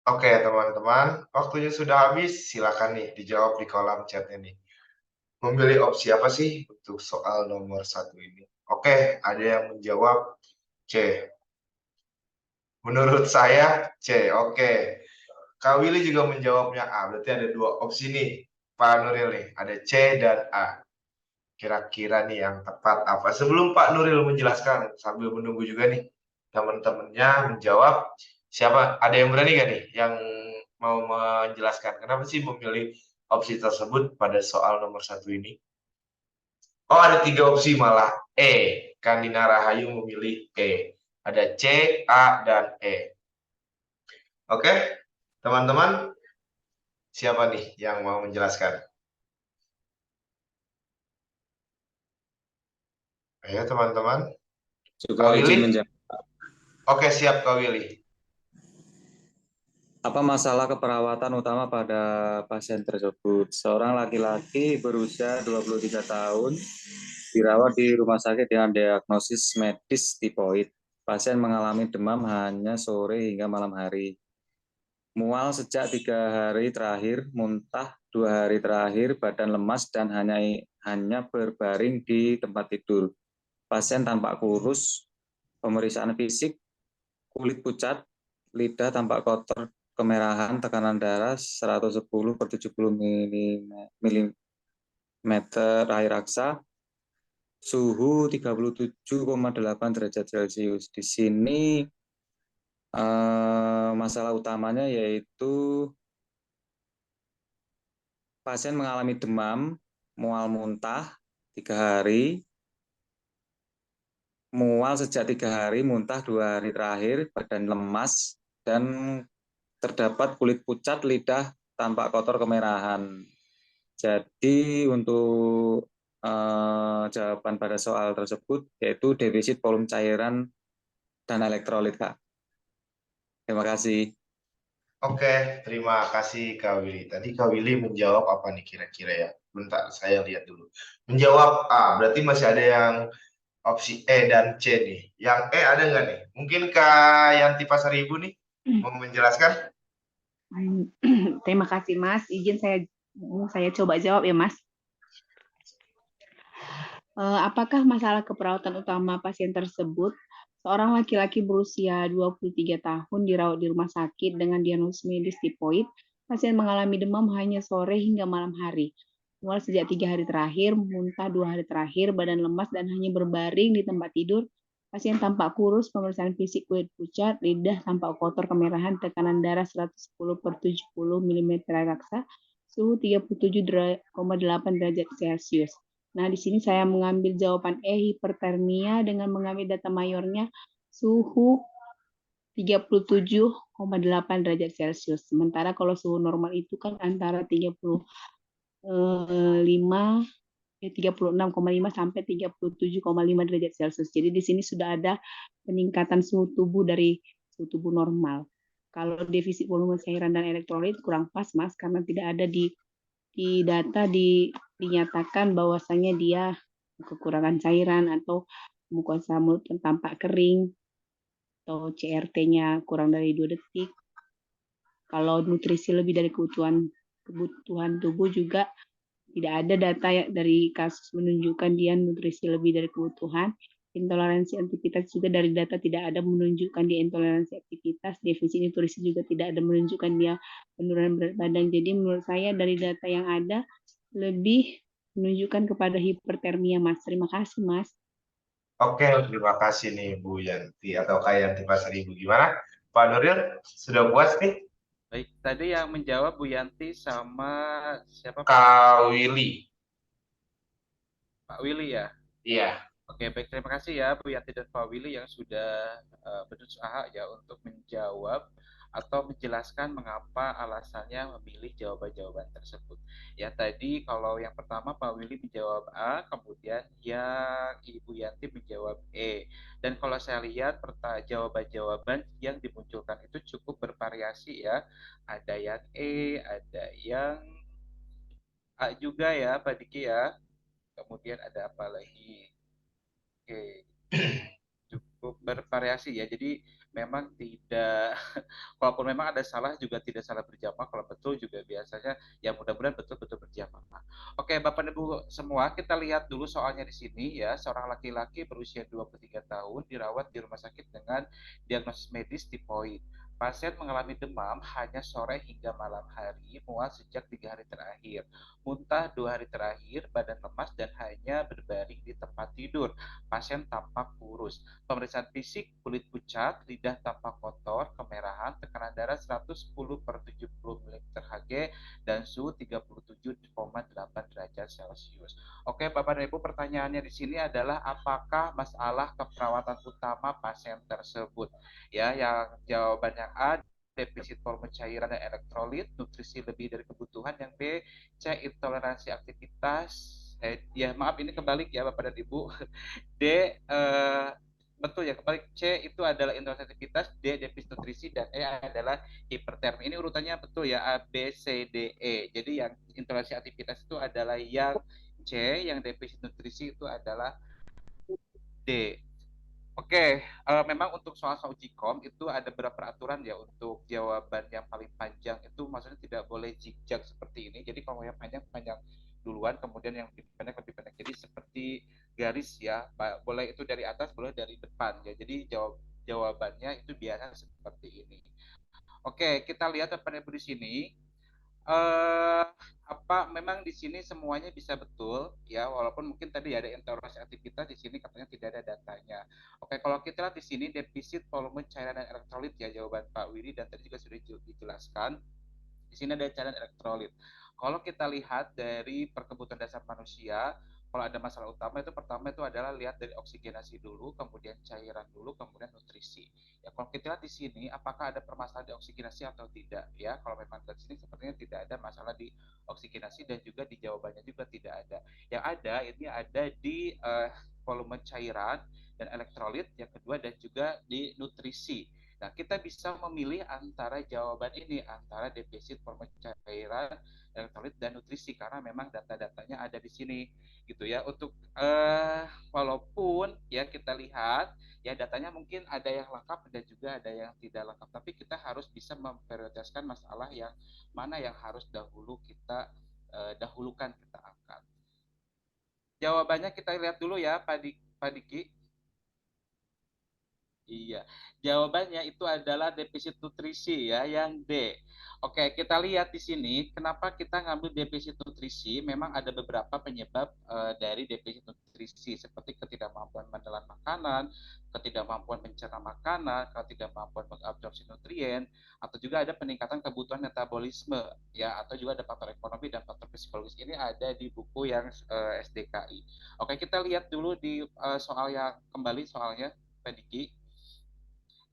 Oke, teman-teman, waktunya sudah habis. Silakan nih dijawab di kolom chat ini. Memilih opsi apa sih untuk soal nomor satu ini? Oke, ada yang menjawab C. Menurut saya C. Oke. Kak Willy juga menjawabnya A. Berarti ada dua opsi nih, Pak Nuril nih. Ada C dan A. Kira-kira nih yang tepat apa? Sebelum Pak Nuril menjelaskan, sambil menunggu juga nih teman-temannya menjawab. Siapa? Ada yang berani gak nih yang mau menjelaskan kenapa sih memilih opsi tersebut pada soal nomor satu ini? Oh, ada tiga opsi malah. E. Kandina Rahayu memilih E. Ada C, A, dan E. Oke, teman-teman, siapa nih yang mau menjelaskan? Ayo, teman-teman. Juga Kak izin Willy? menjawab. Oke, siap Kak Willy. Apa masalah keperawatan utama pada pasien tersebut? Seorang laki-laki berusia 23 tahun dirawat di rumah sakit dengan diagnosis medis tipoid. Pasien mengalami demam hanya sore hingga malam hari. Mual sejak 3 hari terakhir, muntah 2 hari terakhir, badan lemas dan hanya berbaring di tempat tidur. Pasien tampak kurus, pemeriksaan fisik, kulit pucat, lidah tampak kotor, kemerahan, tekanan darah 110/70 mm air raksa, suhu 37,8 derajat Celcius. Di sini masalah utamanya yaitu pasien mengalami demam, mual muntah 3 hari, mual sejak 3 hari, muntah 2 hari terakhir, badan lemas, dan terdapat kulit pucat, lidah tampak kotor kemerahan. Jadi untuk jawaban pada soal tersebut yaitu defisit volume cairan dan elektrolit, Kak. Terima kasih. Oke, terima kasih Kak Willy. Tadi Kak Willy menjawab apa nih kira-kira ya? Bentar, saya lihat dulu. Menjawab A, berarti masih ada yang opsi E dan C nih. Yang E ada nggak nih? Mungkin Kak Yanti Pasaribu nih mau menjelaskan? Terima kasih Mas. Izin saya coba jawab ya Mas. Apakah masalah keperawatan utama pasien tersebut? Seorang laki-laki berusia 23 tahun dirawat di rumah sakit dengan diagnosis medis tipoid. Pasien mengalami demam hanya sore hingga malam hari. Mual sejak 3 hari terakhir, muntah 2 hari terakhir, badan lemas dan hanya berbaring di tempat tidur. Pasien tampak kurus, pemeriksaan fisik kulit pucat, lidah tampak kotor kemerahan, tekanan darah 110/70 mm raksa, suhu 37,8 derajat Celcius. Nah, di sini saya mengambil jawaban E, hipertermia, dengan mengambil data mayornya suhu 37,8 derajat Celcius. Sementara kalau suhu normal itu kan antara 36,5 sampai 37,5 derajat Celcius. Jadi di sini sudah ada peningkatan suhu tubuh dari suhu tubuh normal. Kalau defisit volume cairan dan elektrolit kurang pas, Mas, karena tidak ada di data dinyatakan bahwasanya dia kekurangan cairan atau mukosa mulut yang tampak kering atau CRT-nya kurang dari 2 detik. Kalau nutrisi lebih dari kebutuhan tubuh juga tidak ada data dari kasus menunjukkan dia nutrisi lebih dari kebutuhan. Intoleransi aktivitas juga dari data tidak ada menunjukkan dia intoleransi aktivitas. Defisit nutrisi juga tidak ada menunjukkan dia penurunan berat badan. Jadi menurut saya dari data yang ada lebih menunjukkan kepada hipertermia, Mas. Terima kasih, Mas. Oke, terima kasih nih Bu Yanti atau Kak Yanti Pasaribu. Gimana? Pak Nuril, sudah puas nih? Baik, tadi yang menjawab Bu Yanti sama siapa Pak? Kak Willy. Pak Willy ya. Iya. Oke, baik, terima kasih ya Bu Yanti dan Pak Willy yang sudah berusaha ya untuk menjawab atau menjelaskan mengapa alasannya memilih jawaban-jawaban tersebut. Ya tadi kalau yang pertama Pak Willy menjawab A, kemudian yang Ibu Yanti menjawab E. Dan kalau saya lihat jawaban-jawaban yang dimunculkan itu cukup bervariasi ya. Ada yang E, ada yang A juga ya Pak Diki ya. Kemudian ada apa lagi? Oke, cukup bervariasi ya. Jadi memang tidak walaupun memang ada salah juga tidak salah berjamaah, kalau betul juga biasanya ya mudah-mudahan betul-betul berjamaah. Oke, Bapak Ibu semua, kita lihat dulu soalnya di sini ya. Seorang laki-laki berusia 23 tahun dirawat di rumah sakit dengan diagnosis medis tipoid. Pasien mengalami demam hanya sore hingga malam hari, mual sejak 3 hari terakhir, muntah 2 hari terakhir, badan lemas dan hanya berbaring di tempat tidur. Pasien tampak kurus. Pemeriksaan fisik, kulit pucat, lidah tampak kotor, kemerahan, tekanan darah 110 per 70 ml Hg, dan suhu 37,8 derajat Celcius. Oke, Bapak dan Ibu, pertanyaannya di sini adalah apakah masalah keperawatan utama pasien tersebut? Ya, yang jawabannya A, defisit volume cairan dan elektrolit, nutrisi lebih dari kebutuhan. Yang B, C, intoleransi aktivitas. Ya maaf ini kebalik ya Bapak dan Ibu. D, betul ya kebalik. C itu adalah intoleransi aktivitas, D defisit nutrisi, dan E adalah hipertermi. Ini urutannya betul ya, A, B, C, D, E. Jadi yang intoleransi aktivitas itu adalah yang C, yang defisit nutrisi itu adalah D. Oke, memang untuk soal-soal Gcom itu ada beberapa peraturan ya untuk jawaban yang paling panjang itu maksudnya tidak boleh zigzag seperti ini. Jadi kalau yang panjang panjang duluan, kemudian yang lebih pendek lebih pendek. Jadi seperti garis ya, boleh itu dari atas, boleh dari depan ya. Jadi jawabannya itu biasa seperti ini. Oke, kita lihat apa yang di sini. eh apa memang di sini semuanya bisa betul ya, walaupun mungkin tadi ada interogasi aktivitas di sini katanya tidak ada datanya. Oke, kalau kita lihat di sini defisit volume cairan dan elektrolit ya, jawaban Pak Wiri dan tadi juga sudah dijelaskan. Di sini ada cairan elektrolit. Kalau kita lihat dari perkebutuhan dasar manusia, kalau ada masalah utama itu pertama itu adalah lihat dari oksigenasi dulu, kemudian cairan dulu, kemudian nutrisi. Ya, kalau kita lihat di sini apakah ada permasalahan di oksigenasi atau tidak ya. Kalau memang di sini sepertinya tidak ada masalah di oksigenasi dan juga di jawabannya juga tidak ada. Yang ada ini ada di volume cairan dan elektrolit, yang kedua dan juga di nutrisi. Nah, kita bisa memilih antara jawaban ini, antara defisit volume cairan, elektrolit, dan nutrisi, karena memang data-datanya ada di sini, gitu ya. Untuk walaupun ya kita lihat ya datanya mungkin ada yang lengkap dan juga ada yang tidak lengkap, tapi kita harus bisa memprioritaskan masalah yang mana yang harus dahulu kita dahulukan kita angkat. Jawabannya kita lihat dulu ya, Pak Diki. Iya, jawabannya itu adalah defisit nutrisi ya, yang D. Oke, kita lihat di sini kenapa kita ngambil defisit nutrisi. Memang ada beberapa penyebab dari defisit nutrisi seperti ketidakmampuan menelan makanan, ketidakmampuan mencerna makanan, ketidakmampuan mengabsorpsi nutrien, atau juga ada peningkatan kebutuhan metabolisme ya, atau juga ada faktor ekonomi dan faktor psikologis. Ini ada di buku yang SDKI. Oke, kita lihat dulu di soal yang kembali soalnya, Pak Diki.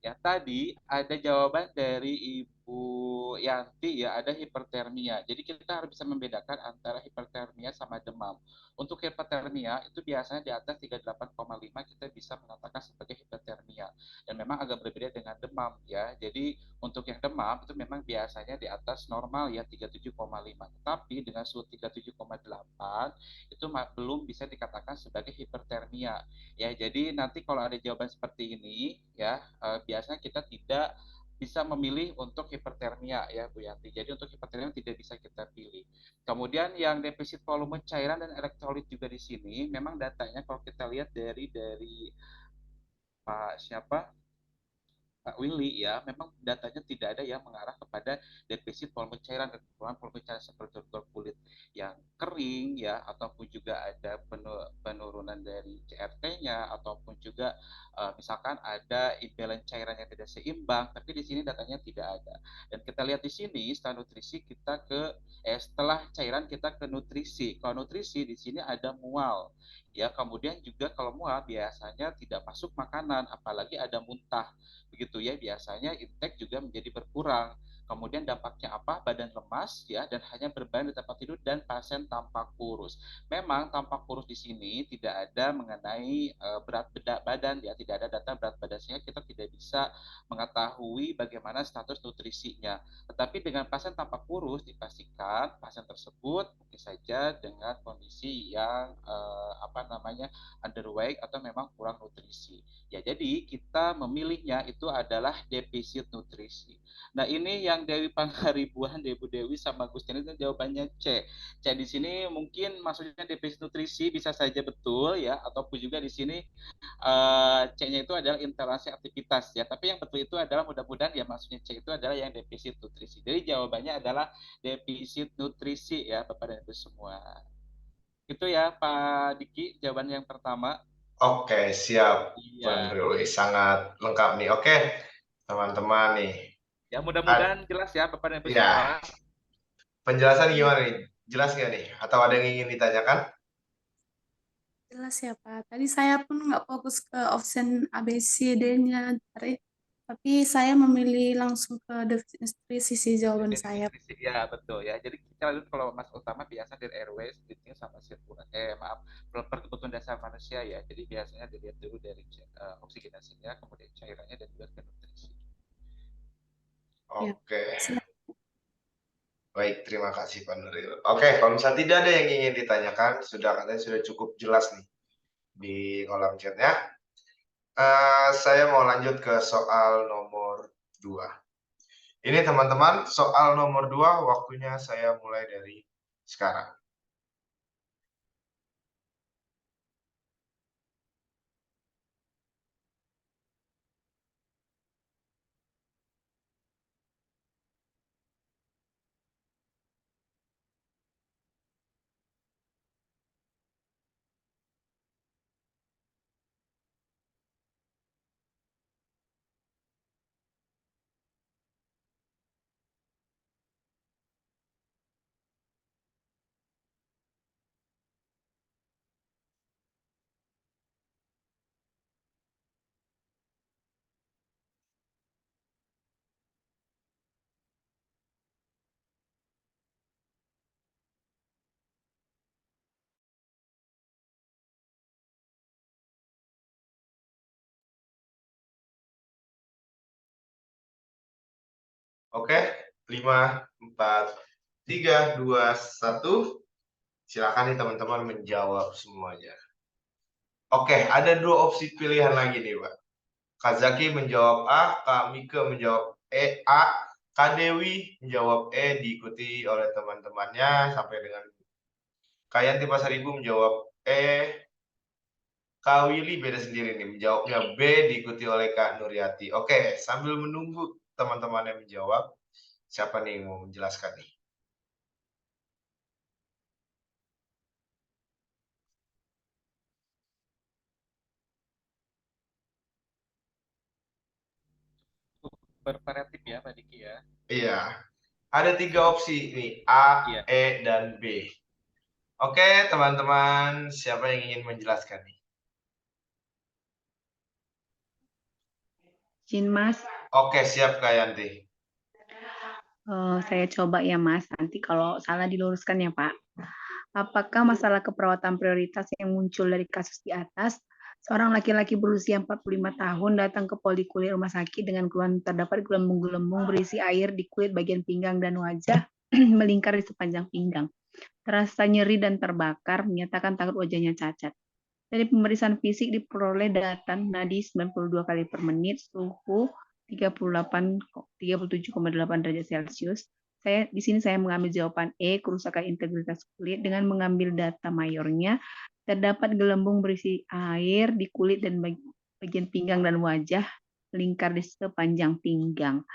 Ya, tadi ada jawaban dari Ibu Yanti ya, ada hipertermia. Jadi kita harus bisa membedakan antara hipertermia sama demam. Untuk hipertermia itu biasanya di atas 38,5 kita bisa mengatakan sebagai hipertermia. Dan memang agak berbeda dengan demam ya. Jadi untuk yang demam itu memang biasanya di atas normal ya 37,5. Tetapi dengan suhu 37,8 itu belum bisa dikatakan sebagai hipertermia. Ya, jadi nanti kalau ada jawaban seperti ini ya, biasanya kita tidak bisa memilih untuk hipertermia ya Bu Yanti. Jadi untuk hipertermia tidak bisa kita pilih. Kemudian yang defisit volume cairan dan elektrolit juga di sini memang datanya kalau kita lihat dari Pak siapa Pak Willy ya, memang datanya tidak ada yang mengarah kepada defisit volume cairan dan kekurangan volume cairan seperti kulit yang kering ya, ataupun juga ada penurunan dari CRT-nya, ataupun juga misalkan ada imbalance cairan yang tidak seimbang, tapi di sini datanya tidak ada. Dan kita lihat di sini setelah nutrisi kita ke setelah cairan kita ke nutrisi. Kalau nutrisi di sini ada mual ya, kemudian juga kalau mual biasanya tidak masuk makanan, apalagi ada muntah begitu ya, biasanya intake juga menjadi berkurang. Kemudian dampaknya apa? Badan lemas ya dan hanya berbaring di tempat tidur dan pasien tampak kurus. Memang tampak kurus di sini tidak ada mengenai berat badan ya, tidak ada data berat badan sehingga kita tidak bisa mengetahui bagaimana status nutrisinya. Tetapi dengan pasien tampak kurus dipastikan pasien tersebut mungkin saja dengan kondisi yang underweight atau memang kurang nutrisi. Ya, jadi kita memilihnya itu adalah defisit nutrisi. Nah, ini yang Dewi Pangaribuan, Dewi Dewi sama Gustian itu jawabannya C. C di sini mungkin maksudnya defisit nutrisi bisa saja betul ya, ataupun juga di sini C-nya itu adalah intoleransi aktivitas ya. Tapi yang betul itu adalah mudah-mudahan ya maksudnya C itu adalah yang defisit nutrisi. Jadi jawabannya adalah defisit nutrisi ya Bapak dan Ibu semua. Itu ya Pak Diki jawaban yang pertama. Oke, siap. Iya. Panril, sangat lengkap nih. Oke, teman-teman nih. Ya mudah-mudahan jelas ya Bapak dan Ibu semua. Ya, penjelasan gimana nih? Jelas nggak nih? Atau ada yang ingin ditanyakan? Jelas ya Pak. Tadi saya pun nggak fokus ke option A, B, C, D-nya. Tapi saya memilih langsung ke defisit nutrisi sih jawaban saya. Ya betul ya. Jadi kita lihat kalau mas utama biasa dari airways, breathing sama sirkulasi. Maaf, kebutuhan dasar manusia ya. Jadi biasanya dilihat dulu dari oksigenasinya, kemudian cairannya dan juga ke nutrisi. Ya. Oke. Siap. Baik, terima kasih Pak Nuril. Oke, kalau misalnya tidak ada yang ingin ditanyakan, katanya sudah cukup jelas nih di kolom chatnya. Saya mau lanjut ke soal nomor 2. Ini teman-teman, soal nomor 2 waktunya saya mulai dari sekarang. Oke, 5, 4, 3, 2, 1. Silakan nih teman-teman menjawab semuanya. Oke, ada 2 opsi pilihan lagi nih, Pak. Kak Zaki menjawab A, Kak Mika menjawab A, Kak Dewi menjawab E, diikuti oleh teman-temannya sampai dengan Kak Yanti Pasaribu menjawab E, Kak Willy beda sendiri nih, menjawabnya B, diikuti oleh Kak Nuryati. Oke, sambil menunggu teman-temannya menjawab, siapa nih yang mau menjelaskan nih? Bervariatif ya Pak Diki ya. Iya, ada 3 opsi nih, A, Iya. E, dan B. Oke, teman-teman, siapa yang ingin menjelaskan nih? Izin Mas, Oke, siap Kak Yanti. saya coba ya Mas. Nanti kalau salah diluruskan ya Pak. Apakah masalah keperawatan prioritas yang muncul dari kasus di atas? Seorang laki-laki berusia 45 tahun datang ke Poliklinik rumah sakit dengan keluhan terdapat gelembung-gelembung berisi air di kulit bagian pinggang dan wajah melingkar di sepanjang pinggang. Terasa nyeri dan terbakar, menyatakan takut wajahnya cacat. Dari pemeriksaan fisik diperoleh data nadi 92 kali per menit, suhu 37,8 derajat Celcius. Di sini saya mengambil jawaban E, kerusakan integritas kulit dengan mengambil data mayornya. Terdapat gelembung berisi air di kulit dan bagian pinggang dan wajah melingkar di sepanjang pinggang.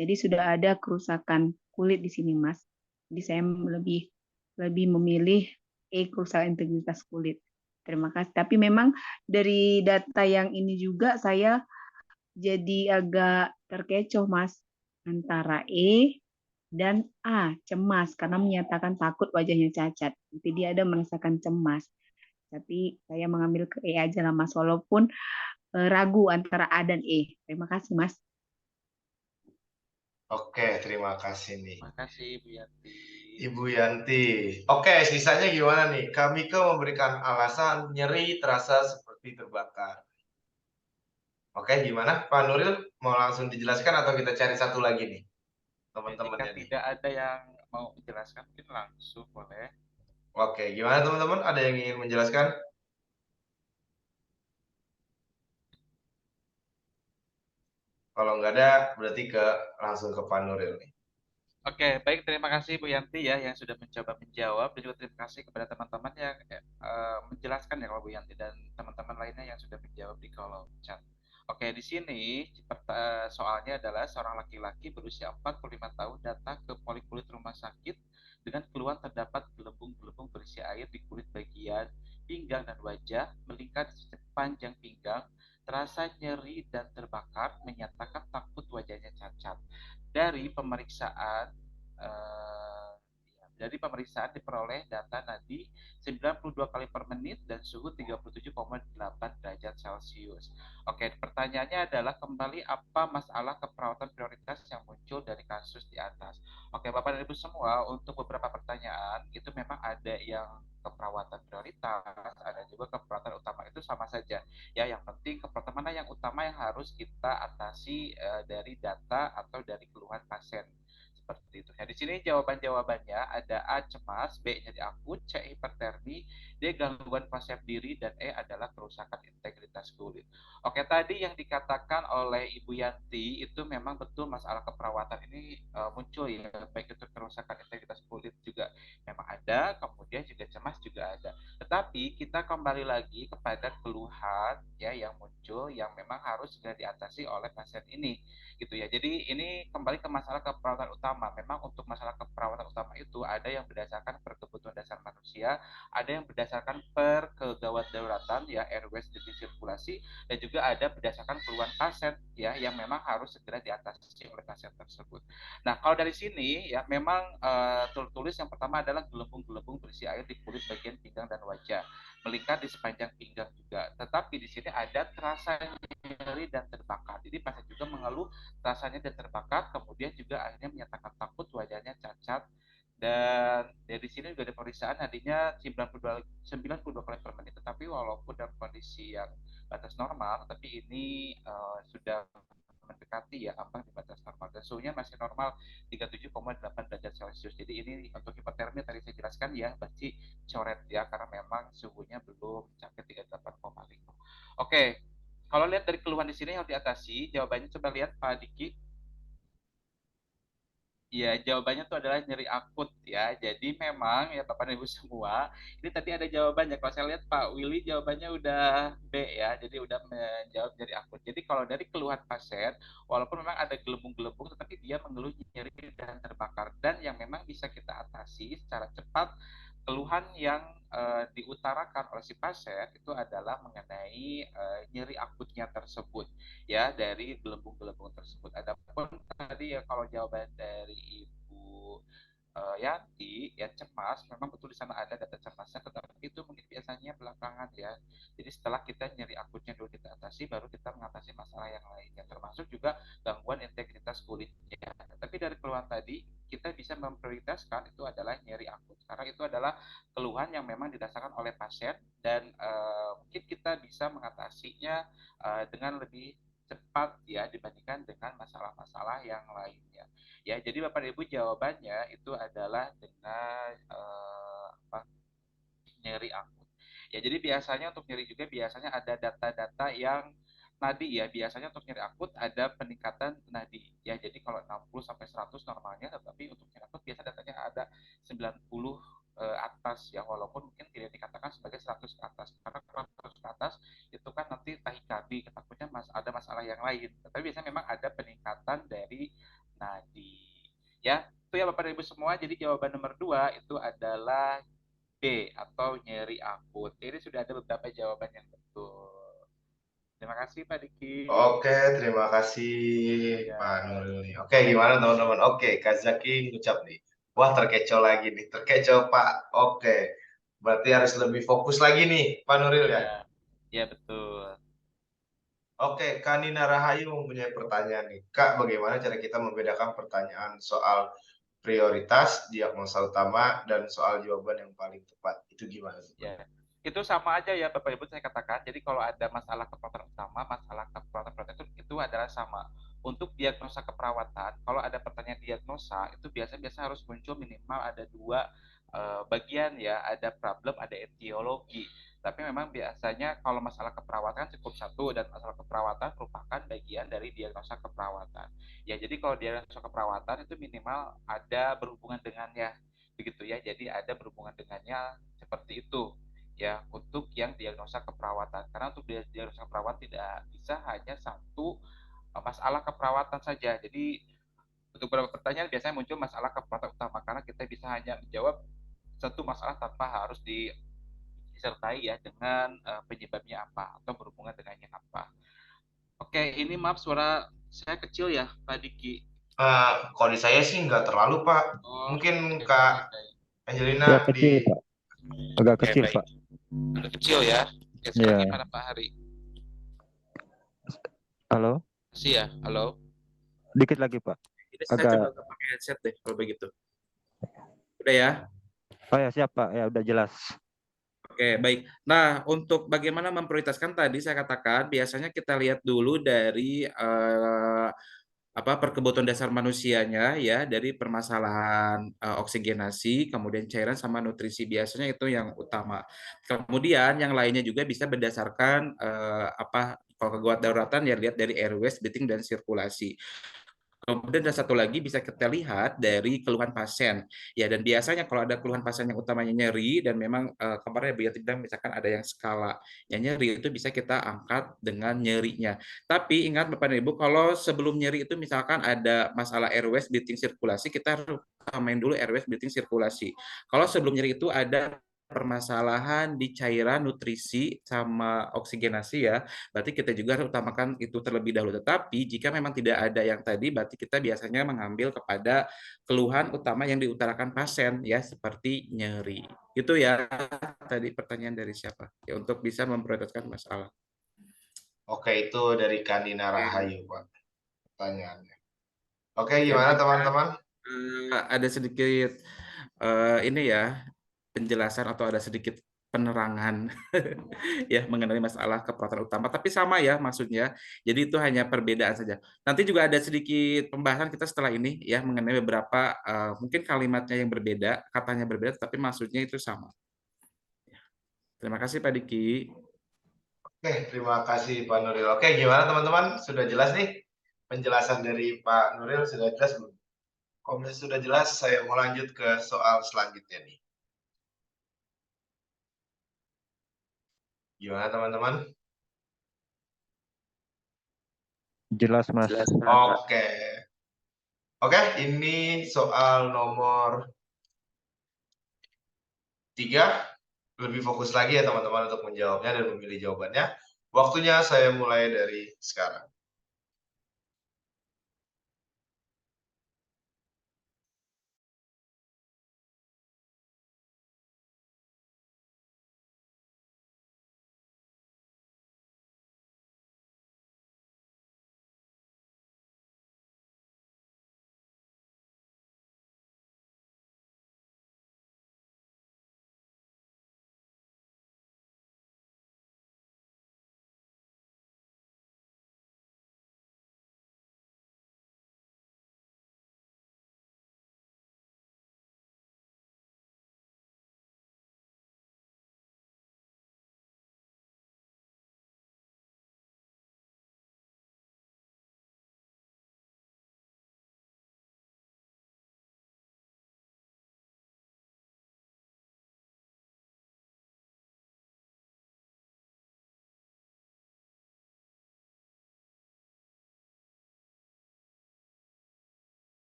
Jadi sudah ada kerusakan kulit di sini, Mas. Jadi saya lebih memilih E, kerusakan integritas kulit. Terima kasih. Tapi memang dari data yang ini juga saya jadi agak terkecoh, Mas, antara E dan A, cemas, karena menyatakan takut wajahnya cacat. Jadi dia ada merasakan cemas. Tapi saya mengambil ke E aja lah, Mas, walaupun ragu antara A dan E. Terima kasih, Mas. Oke, terima kasih nih. Terima kasih Bu Yanti. Ibu Yanti. Oke, sisanya gimana nih? Kak Mika memberikan alasan nyeri terasa seperti terbakar. Oke, gimana? Pak Nuril mau langsung dijelaskan atau kita cari satu lagi nih? Jika Teman-temannya nih. tidak ada yang mau menjelaskan, mungkin langsung boleh. Oke, gimana teman-teman? Ada yang ingin menjelaskan? Kalau nggak ada, berarti langsung ke Pak Nuril nih. Oke, baik. Terima kasih Bu Yanti ya yang sudah mencoba menjawab, dan juga terima kasih kepada teman-teman yang menjelaskan ya kalau Bu Yanti dan teman-teman lainnya yang sudah menjawab di kolom chat. Oke, di sini soalnya adalah seorang laki-laki berusia 45 tahun datang ke poliklinik rumah sakit dengan keluhan terdapat gelembung-gelembung berisi air di kulit bagian pinggang dan wajah, melingkar di sepanjang pinggang, terasa nyeri dan terbakar, menyatakan takut wajahnya cacat. Dari pemeriksaan diperoleh data nadi 92 kali per menit dan suhu 37,8 derajat Celcius. Oke, pertanyaannya adalah kembali apa masalah keperawatan prioritas yang muncul dari kasus di atas. Oke, Bapak dan Ibu semua, untuk beberapa pertanyaan itu memang ada yang keperawatan prioritas, ada juga keperawatan utama, itu sama saja. Ya, yang penting keperawatan mana yang utama yang harus kita atasi dari data atau dari keluhan pasien seperti itu. Nah, di sini jawabannya ada A cemas, B nyeri akut, C hipertermi, D gangguan pasif diri, dan E adalah kerusakan integritas kulit. Oke, tadi yang dikatakan oleh Ibu Yanti itu memang betul masalah keperawatan ini muncul ya, baik itu kerusakan integritas kulit juga memang ada, kemudian juga cemas juga ada. Tetapi kita kembali lagi kepada keluhan ya yang muncul yang memang harus segera diatasi oleh pasien ini gitu ya. Jadi ini kembali ke masalah keperawatan utama. Memang untuk masalah keperawatan utama itu ada yang berdasarkan kebutuhan dasar manusia, ada yang berdasarkan kegawat daruratan ya airways disease sirkulasi, dan juga ada berdasarkan keluhan pasien ya yang memang harus segera diatasi oleh pasien tersebut. Nah, kalau dari sini ya memang tertulis yang pertama adalah gelembung-gelembung berisi air di kulit bagian pinggang dan wajah, melingkar di sepanjang pinggang juga. Tetapi di sini ada terasa nyeri dan terbakar. Jadi pasien juga mengeluh rasanya dan terbakar, kemudian juga akhirnya menyatakan takut wajahnya cacat, dan dari sini juga ada pemeriksaan nadinya 92 kali per menit, tetapi walaupun dalam kondisi yang batas normal, tapi ini sudah mendekati ya ambang di batas normal, dan suhunya masih normal 37,8 derajat Celcius. Jadi ini untuk hipotermia tadi saya jelaskan ya pasti coret ya, karena memang suhunya belum mencapai 38,5. Oke, kalau lihat dari keluhan di sini yang diatasi, jawabannya coba lihat Pak Diki. Ya, jawabannya itu adalah nyeri akut ya. Jadi memang ya Bapak dan Ibu semua, ini tadi ada jawabannya. Kalau saya lihat Pak Willy jawabannya udah B ya. Jadi udah menjawab nyeri akut. Jadi kalau dari keluhan pasien, walaupun memang ada gelembung-gelembung, tetapi dia mengeluh nyeri dan terbakar. Dan yang memang bisa kita atasi secara cepat, keluhan yang diutarakan oleh si pasien itu adalah mengenai nyeri akutnya tersebut ya, dari gelembung-gelembung tersebut. Adapun tadi ya kalau jawaban dari Ibu Yanti ya cemas, memang betul di sana ada data cemasnya, tetapi itu mungkin biasanya belakangan ya. Jadi setelah kita nyeri akutnya dulu kita atasi, baru kita mengatasi masalah yang lainnya, termasuk juga gangguan integritas kulitnya. Tapi dari keluhan tadi kita bisa memprioritaskan itu adalah nyeri akut, karena itu adalah keluhan yang memang didasarkan oleh pasien, dan mungkin kita bisa mengatasinya dengan lebih cepat ya dibandingkan dengan masalah-masalah yang lainnya. Ya, jadi Bapak Ibu jawabannya itu adalah dengan nyeri akut. Ya, jadi biasanya untuk nyeri juga biasanya ada data-data yang nadi ya. Biasanya untuk nyeri akut ada peningkatan nadi. Ya, jadi kalau 60 sampai 100 normalnya, tetapi untuk nyeri akut biasa datanya ada 90 atas ya, walaupun mungkin tidak dikatakan sebagai 100 ke atas, karena kalau 100 ke atas itu kan nanti tahikadi, takutnya ada masalah yang lain, tapi biasanya memang ada peningkatan dari nadi ya. Itu ya Bapak dan Ibu semua, jadi jawaban nomor 2 itu adalah B atau nyeri akut. Ini sudah ada beberapa jawaban yang betul. Terima kasih Pak Diki. Oke, terima kasih Ya. Pak Nuril. Oke, gimana teman-teman? Oke, Kak Zaki ngucap nih. Wah, terkecoh lagi nih. Terkecoh, Pak. Oke. Berarti harus lebih fokus lagi nih, Pak Nuril ya. Ya, ya betul. Oke, Kanina Rahayu mempunyai pertanyaan nih. Kak, bagaimana cara kita membedakan pertanyaan soal prioritas, diagnosa utama, dan soal jawaban yang paling tepat? Itu gimana sih? Ya, itu sama aja ya Bapak Ibu saya katakan. Jadi kalau ada masalah keperawatan utama, masalah keperawatan prioritas itu adalah sama. Untuk diagnosa keperawatan, kalau ada pertanyaan diagnosa, itu biasa harus muncul minimal ada dua bagian ya, ada problem, ada etiologi. Tapi memang biasanya kalau masalah keperawatan cukup satu dan masalah keperawatan merupakan bagian dari diagnosa keperawatan. Ya, jadi kalau diagnosa keperawatan itu minimal ada berhubungan dengannya begitu ya. Jadi ada berhubungan dengannya seperti itu ya untuk yang diagnosa keperawatan. Karena untuk diagnosa keperawatan tidak bisa hanya satu masalah keperawatan saja. Jadi untuk beberapa pertanyaan biasanya muncul masalah keperawatan utama karena kita bisa hanya menjawab satu masalah tanpa harus disertai ya dengan penyebabnya apa atau berhubungan dengannya apa. Oke, ini maaf suara saya kecil ya, Pak Diki. Kalau di saya sih nggak terlalu, Pak. Oh, Mungkin oke, Kak baik. Angelina Ya kecil di... Pak, agak Oke, kecil baik. Pak. Udah kecil ya. Oke, sekarang Ya, gimana Pak Hari? halo, Masih ya? Halo? dikit lagi Pak. Ini saya Agak, coba pakai headset deh kalau begitu. Udah ya? oh ya siap Pak, ya udah jelas. Oke, baik. Nah, untuk bagaimana memprioritaskan tadi saya katakan biasanya kita lihat dulu dari apa perkebutuhan dasar manusianya ya, dari permasalahan oksigenasi, kemudian cairan sama nutrisi biasanya itu yang utama. Kemudian yang lainnya juga bisa berdasarkan apa kalau kegawat dauratan ya lihat dari airways, breathing dan sirkulasi. Kemudian ada satu lagi bisa kita lihat dari keluhan pasien. Ya, dan biasanya kalau ada keluhan pasien yang utamanya nyeri dan memang kemarin Bu Yati bilang misalkan ada yang skala yang nyeri itu bisa kita angkat dengan nyerinya. Tapi ingat Bapak dan Ibu, kalau sebelum nyeri itu misalkan ada masalah airways, breathing, sirkulasi, kita harus utamain dulu airways, breathing, sirkulasi. Kalau sebelum nyeri itu ada permasalahan di cairan, nutrisi, sama oksigenasi ya, berarti kita juga harus utamakan itu terlebih dahulu. Tetapi jika memang tidak ada yang tadi, berarti kita biasanya mengambil kepada keluhan utama yang diutarakan pasien ya, seperti nyeri. Itu ya tadi pertanyaan dari siapa? Ya, untuk bisa memprioritaskan masalah. Oke, itu dari Kanina Oke. Rahayu, Pak. Pertanyaannya. Oke, Oke, gimana baik. teman-teman? Ada sedikit ini ya penjelasan atau ada sedikit penerangan ya mengenai masalah keperawatan utama, tapi sama ya maksudnya. Jadi itu hanya perbedaan saja. Nanti juga ada sedikit pembahasan kita setelah ini ya mengenai beberapa mungkin kalimatnya yang berbeda, katanya berbeda, tapi maksudnya itu sama. Terima kasih Pak Diki. Oke, terima kasih Pak Nuril. Oke, gimana teman-teman? Sudah jelas nih? Penjelasan dari Pak Nuril sudah jelas belum? Kalau misalnya sudah jelas, saya mau lanjut ke soal selanjutnya nih. Gimana teman-teman? Jelas Mas. Oke. Oke, ini soal nomor 3. Lebih fokus lagi ya teman-teman untuk menjawabnya dan memilih jawabannya. Waktunya saya mulai dari sekarang.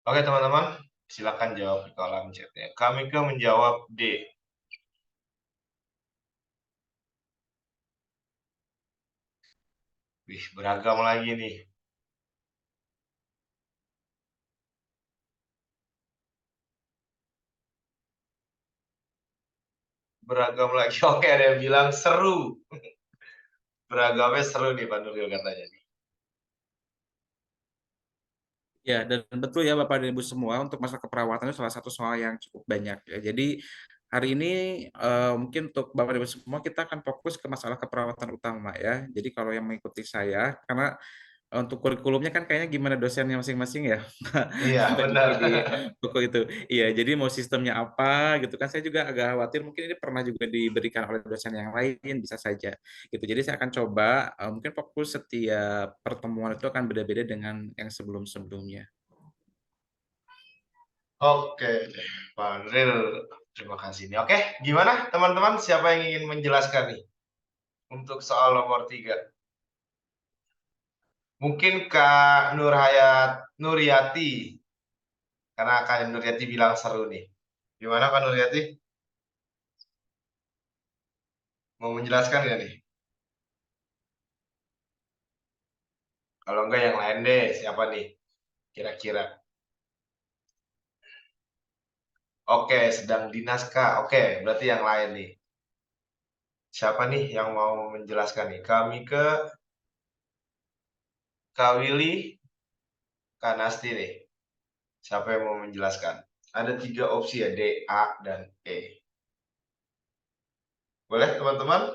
Oke teman-teman, Silakan jawab di kolom chatnya. Kamika menjawab D. Wih, beragam lagi nih. Beragam lagi. Oke, ada yang bilang seru. Beragamnya seru nih Pak Nuril katanya nih. Ya, dan betul ya Bapak dan Ibu semua, untuk masalah keperawatan itu salah satu soal yang cukup banyak ya. Jadi hari ini mungkin untuk Bapak dan Ibu semua kita akan fokus ke masalah keperawatan utama ya. Jadi kalau yang mengikuti saya, karena untuk kurikulumnya kan kayaknya gimana dosennya masing-masing ya, Iya, tadi benar. di buku itu. Iya, jadi mau sistemnya apa gitu kan, saya juga agak khawatir mungkin ini pernah juga diberikan oleh dosen yang lain, bisa saja gitu. Jadi saya akan coba mungkin fokus setiap pertemuan itu akan beda-beda dengan yang sebelum-sebelumnya. Oke, Pak Nuril. Terima kasih nih. Oke, gimana teman-teman? Siapa yang ingin menjelaskan nih untuk soal nomor 3? Mungkin Kak Nuryati. Karena Kak Nuryati bilang seru nih. Gimana Kak Nuryati? Mau menjelaskan nggak nih? Kalau enggak yang lain deh, siapa nih? Kira-kira. Oke, sedang di naskah. Oke, berarti yang lain nih. Siapa nih yang mau menjelaskan nih? Kami ke Kak Willy, Kak Nasti nih. Siapa yang mau menjelaskan? Ada 3 opsi ya, D, A, dan E. Boleh teman-teman?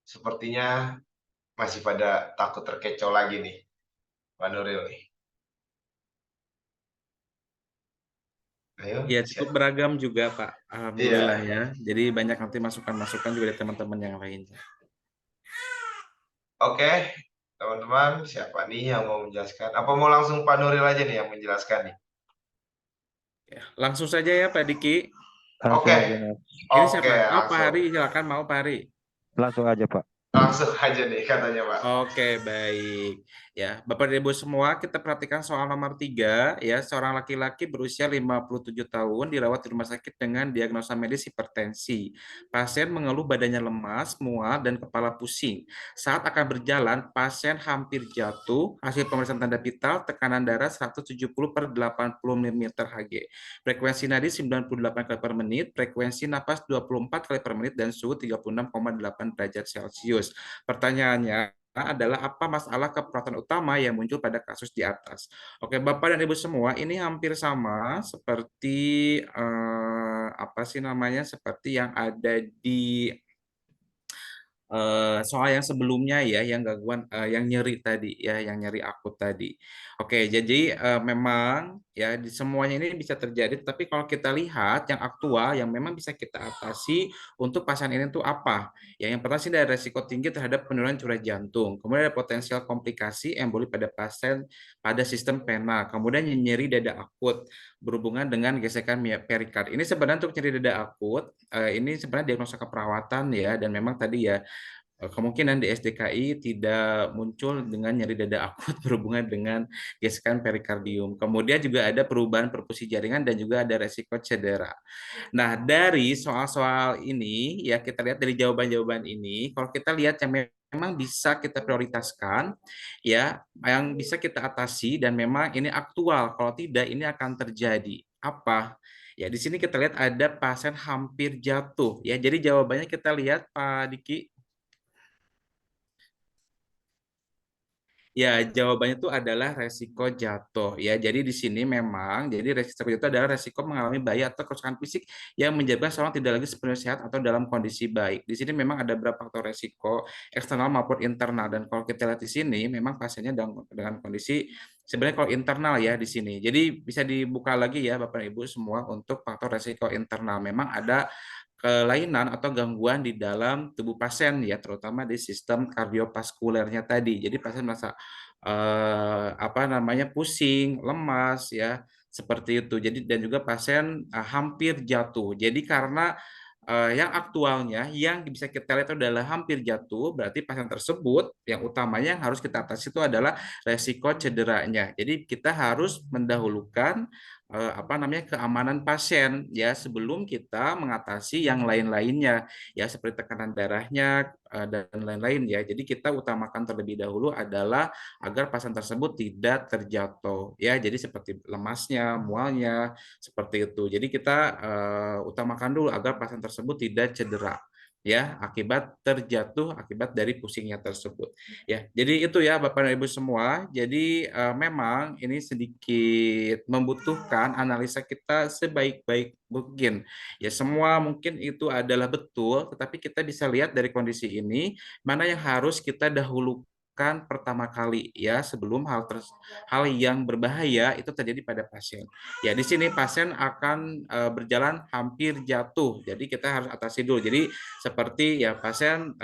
Sepertinya masih pada takut terkecoh lagi nih, Pak Nuril nih. Ayo, Ya, cukup beragam juga, Pak. Alhamdulillah Iya. ya. Jadi banyak nanti masukan-masukan juga dari teman-teman yang lainnya. Oke, teman-teman, siapa nih yang mau menjelaskan? Apa mau langsung Pak Nuril aja nih yang menjelaskan nih? Ya, langsung saja ya, Pak Diki. Langsung Oke, aja, Mas. Ini oke, siapa? Oh, Pak langsung. Hari, silakan mau Pak Hari. Langsung aja, Pak. Langsung aja nih katanya, Pak. Oke, baik. Ya, Bapak dan Ibu semua, kita perhatikan soal nomor 3 ya. Seorang laki-laki berusia 57 tahun dirawat di rumah sakit dengan diagnosa medis hipertensi. Pasien mengeluh badannya lemas, mual, dan kepala pusing. Saat akan berjalan, pasien hampir jatuh. Hasil pemeriksaan tanda vital, tekanan darah 170/80 mm Hg. Frekuensi nadi 98 kali per menit, frekuensi napas 24 kali per menit, dan suhu 36,8 derajat Celcius. Pertanyaannya adalah apa masalah keperawatan utama yang muncul pada kasus di atas. Oke, Bapak dan Ibu semua, ini hampir sama seperti apa sih namanya? Seperti yang ada di soal yang sebelumnya ya, yang gangguan yang nyeri tadi ya, yang nyeri akut tadi. Oke, jadi memang ya di semuanya ini bisa terjadi, tapi kalau kita lihat yang aktual yang memang bisa kita atasi untuk pasien ini tuh apa? Ya, yang pertama sih ada resiko tinggi terhadap penurunan curah jantung, kemudian ada potensial komplikasi emboli pada pasien pada sistem pena, kemudian nyeri dada akut berhubungan dengan gesekan perikard. Ini sebenarnya untuk nyeri dada akut, ini sebenarnya diagnosa keperawatan ya, dan memang tadi ya kemungkinan di SDKI tidak muncul dengan nyeri dada akut berhubungan dengan gesekan perikardium. Kemudian juga ada perubahan perfusi jaringan dan juga ada resiko cedera. Nah, dari soal-soal ini ya kita lihat dari jawaban-jawaban ini, kalau kita lihat yang memang bisa kita prioritaskan ya, yang bisa kita atasi dan memang ini aktual, kalau tidak ini akan terjadi. Apa? Ya, di sini kita lihat ada pasien hampir jatuh ya. Jadi jawabannya kita lihat Pak Diki. Ya, jawabannya itu adalah resiko jatuh ya. Jadi di sini memang jadi resiko jatuh adalah resiko mengalami bahaya atau kerusakan fisik yang menyebabkan seorang tidak lagi sepenuhnya sehat atau dalam kondisi baik. Di sini memang ada beberapa faktor resiko eksternal maupun internal, dan kalau kita lihat di sini memang pasiennya dengan kondisi sebenarnya kalau internal ya di sini. Jadi bisa dibuka lagi ya Bapak Ibu semua untuk faktor resiko internal. Memang ada kelainan atau gangguan di dalam tubuh pasien ya, terutama di sistem kardiovaskulernya tadi. Jadi pasien merasa apa namanya pusing, lemas ya, seperti itu. Jadi dan juga pasien hampir jatuh. Jadi karena yang aktualnya yang bisa kita lihat itu adalah hampir jatuh, berarti pasien tersebut yang utamanya yang harus kita atasi itu adalah resiko cederanya. Jadi kita harus mendahulukan keamanan pasien ya sebelum kita mengatasi yang lain-lainnya ya seperti tekanan darahnya dan lain-lain ya. Jadi kita utamakan terlebih dahulu adalah agar pasien tersebut tidak terjatuh ya. Jadi seperti lemasnya, mualnya seperti itu. Jadi kita utamakan dulu agar pasien tersebut tidak cedera ya akibat terjatuh akibat dari pusingnya tersebut ya. Jadi itu ya Bapak dan Ibu semua. Jadi memang ini sedikit membutuhkan analisa kita sebaik-baik mungkin. Ya semua mungkin itu adalah betul, tetapi kita bisa lihat dari kondisi ini mana yang harus kita dahulukan pertama kali ya sebelum hal yang berbahaya itu terjadi pada pasien. Ya di sini pasien akan berjalan hampir jatuh. Jadi kita harus atasi dulu. Jadi seperti ya pasien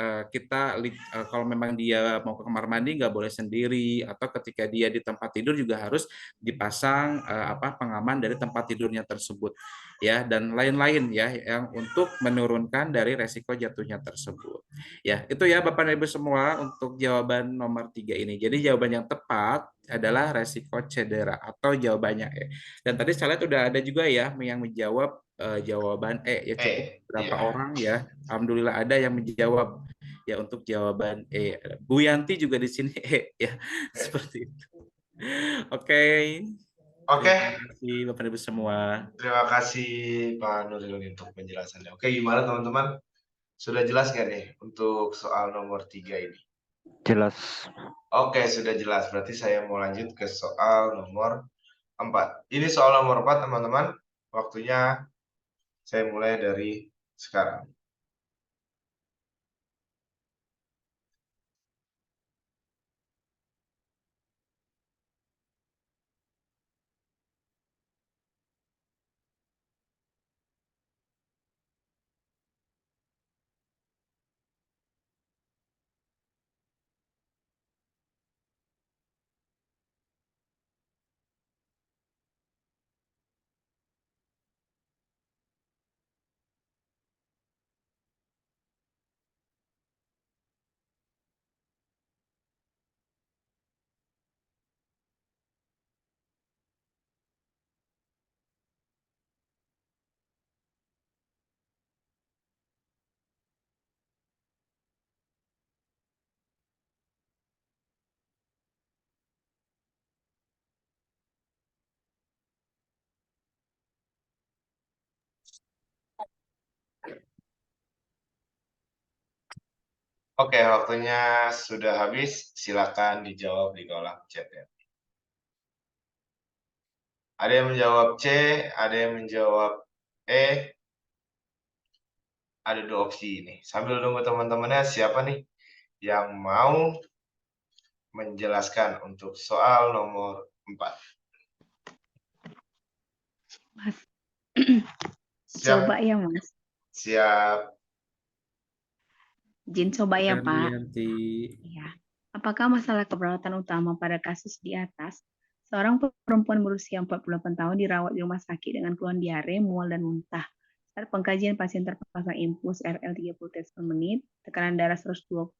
kalau memang dia mau ke kamar mandi nggak boleh sendiri atau ketika dia di tempat tidur juga harus dipasang pengaman dari tempat tidurnya tersebut ya dan lain-lain ya yang untuk menurunkan dari resiko jatuhnya tersebut. Ya, itu ya Bapak dan Ibu semua untuk jawaban nomor 3 ini. Jadi jawaban yang tepat adalah resiko cedera atau jawabannya E. Dan tadi saya lihat udah ada juga ya yang menjawab jawaban E. Ya cukup berapa Iya. orang ya. Alhamdulillah ada yang menjawab ya untuk jawaban E. Bu Yanti juga di sini E ya. Seperti itu. Oke. Oke, Terima kasih Bapak dan Ibu semua. terima kasih Pak Nuril untuk penjelasannya. Oke, gimana teman-teman? Sudah jelas nggak nih untuk soal nomor 3 ini? Jelas. Oke, sudah jelas. Berarti saya mau lanjut ke soal nomor 4. Ini soal nomor 4, teman-teman. Waktunya saya mulai dari sekarang. Oke, waktunya sudah habis. Silakan dijawab di kolom chat ya. Ada yang menjawab C, ada yang menjawab E. Ada 2 opsi ini. Sambil nunggu teman-temannya, siapa nih yang mau menjelaskan untuk soal nomor 4? Mas. Siap, Coba ya, Mas. siap. Izin coba ya, Silakan, Bu Pak. Yanti. Ya. Apakah masalah keperawatan utama pada kasus di atas? Seorang perempuan berusia 48 tahun dirawat di rumah sakit dengan keluhan diare, mual, dan muntah. Saat pengkajian pasien terpasang impuls RL 30 tes per menit, tekanan darah 120,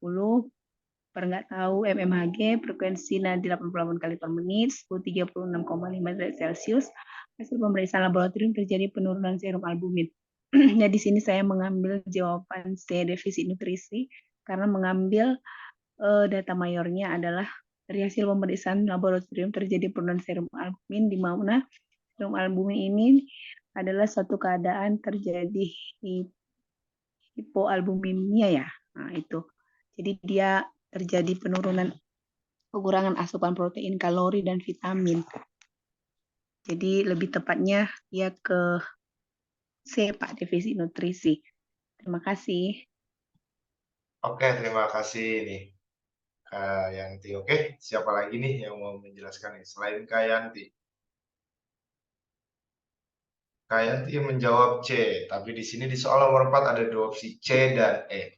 per nggak tahu mmHg, frekuensi nadi 88 kali per menit, suhu 36,5 derajat Celcius. Hasil pemeriksaan laboratorium terjadi penurunan serum albumin. Nah, di sini saya mengambil jawaban C, defisit nutrisi, karena mengambil data mayornya adalah dari hasil pemeriksaan laboratorium terjadi penurunan serum albumin, di mana serum albumin ini adalah suatu keadaan terjadi hipoalbuminemia ya. Nah, itu. Jadi dia terjadi penurunan pengurangan asupan protein, kalori, dan vitamin. Jadi lebih tepatnya dia ke C, Pak, defisit nutrisi. Terima kasih. Oke, terima kasih nih Kak Yanti. Oke, siapa lagi nih yang mau menjelaskan nih selain Kak Yanti? Kak Yanti menjawab C, tapi di sini di soal nomor 4 ada 2 opsi C dan E.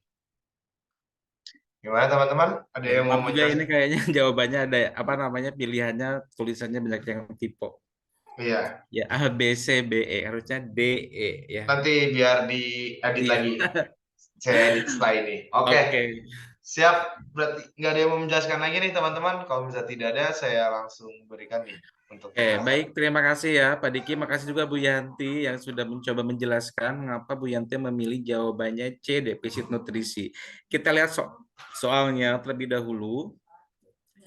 Gimana teman-teman? Ada yang mau Maaf juga ini menjelaskan? kayaknya jawabannya ada pilihannya tulisannya banyak yang tipe. Iya. Ya, A, B, C, B, E. Harusnya D, E ya. Nanti biar diedit Iya. lagi. Saya edit setelah ini. Oke. Oke. Siap. Berarti nggak ada yang mau menjelaskan lagi nih teman-teman. Kalau misalnya tidak ada, saya langsung berikan nih untuk penjelasan. Baik, terima kasih ya Pak Diki. Makasih juga Bu Yanti yang sudah mencoba menjelaskan mengapa Bu Yanti memilih jawabannya C, defisit nutrisi. Kita lihat soalnya terlebih dahulu.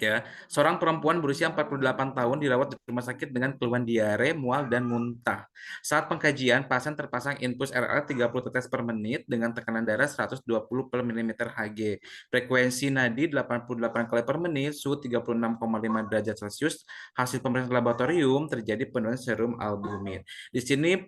Ya, seorang perempuan berusia 48 tahun dirawat di rumah sakit dengan keluhan diare, mual, dan muntah. Saat pengkajian, pasien terpasang infus RL 30 tetes per menit dengan tekanan darah 120 per mm Hg. Frekuensi nadi 88 kali per menit, suhu 36,5 derajat Celcius. Hasil pemeriksaan laboratorium terjadi penurunan serum albumin. Di sini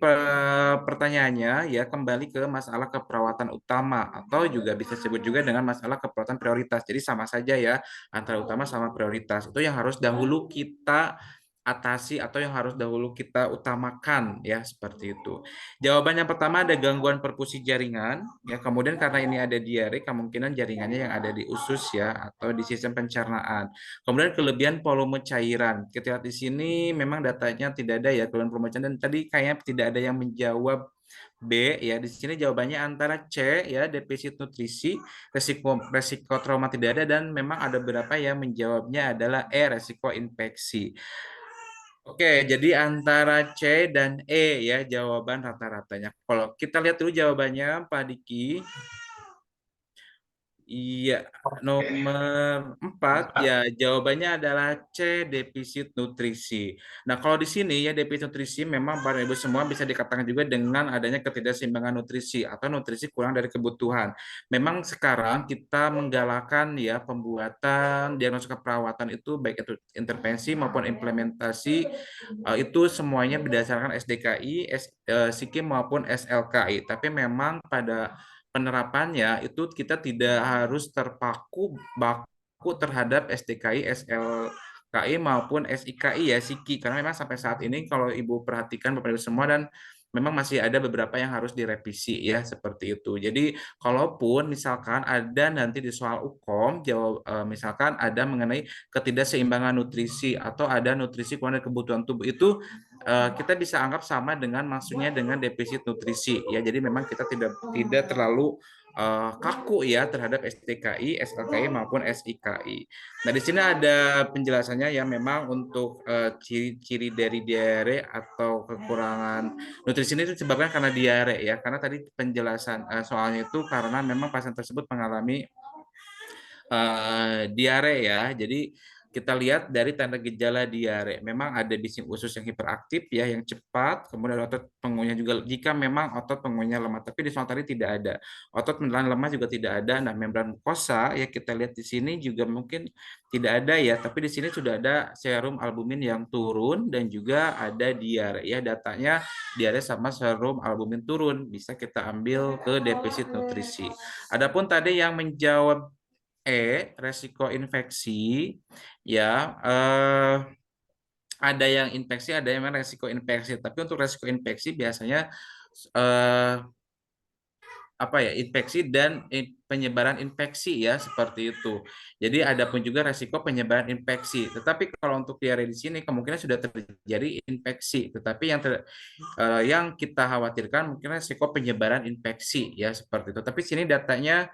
pertanyaannya ya kembali ke masalah keperawatan utama atau juga bisa disebut juga dengan masalah keperawatan prioritas. Jadi sama saja ya antara utama sama prioritas. Itu yang harus dahulu kita atasi atau yang harus dahulu kita utamakan ya seperti itu. Jawaban yang pertama ada gangguan perfusi jaringan ya, kemudian karena ini ada diare kemungkinan jaringannya yang ada di usus ya atau di sistem pencernaan. Kemudian kelebihan volume cairan. Kita lihat di sini memang datanya tidak ada ya kelebihan volume cairan dan tadi kayaknya tidak ada yang menjawab B ya, di sini jawabannya antara C ya, defisit nutrisi, resiko trauma tidak ada, dan memang ada beberapa yang menjawabnya adalah E, resiko infeksi. Oke, jadi antara C dan E ya jawaban rata-ratanya. Kalau kita lihat dulu jawabannya Pak Diki. Iya, nomor 4 ya jawabannya adalah C, defisit nutrisi. Nah, kalau di sini ya defisit nutrisi memang Bapak Ibu semua bisa dikatakan juga dengan adanya ketidakseimbangan nutrisi atau nutrisi kurang dari kebutuhan. Memang sekarang kita menggalakkan ya pembuatan diagnosa keperawatan itu baik itu intervensi maupun implementasi itu semuanya berdasarkan SDKI, SIKIM maupun SLKI. Tapi memang pada penerapannya itu kita tidak harus terpaku baku terhadap SDKI, SLKI maupun SIKI ya SIKI karena memang sampai saat ini kalau Ibu perhatikan Bapak Ibu semua dan memang masih ada beberapa yang harus direvisi ya seperti itu. Jadi kalaupun misalkan ada nanti di soal UKOM misalkan ada mengenai ketidakseimbangan nutrisi atau ada nutrisi kurang dari kebutuhan tubuh itu kita bisa anggap sama dengan maksudnya dengan defisit nutrisi ya. Jadi memang kita tidak terlalu kaku ya terhadap STKI, SLKI maupun SIKI. Nah, di sini ada penjelasannya ya memang untuk ciri-ciri dari diare atau kekurangan nutrisi ini disebabkan karena diare ya. Karena tadi penjelasan soalnya itu karena memang pasien tersebut mengalami diare ya. Jadi kita lihat dari tanda gejala diare, memang ada bising usus yang hiperaktif ya, yang cepat, kemudian otot pengunyah juga jika memang otot pengunyah lemah, tapi di soal tadi tidak ada. Otot menelan lemah juga tidak ada. Nah, membran mukosa ya kita lihat di sini juga mungkin tidak ada ya, tapi di sini sudah ada serum albumin yang turun dan juga ada diare ya, datanya diare sama serum albumin turun, bisa kita ambil ke defisit nutrisi. Adapun tadi yang menjawab resiko infeksi ya ada yang infeksi, ada yang resiko infeksi. Tapi untuk resiko infeksi biasanya infeksi dan penyebaran infeksi ya seperti itu. Jadi ada pun juga resiko penyebaran infeksi. Tetapi kalau untuk diare di sini kemungkinan sudah terjadi infeksi. Tetapi yang kita khawatirkan mungkin resiko penyebaran infeksi ya seperti itu. Tapi sini datanya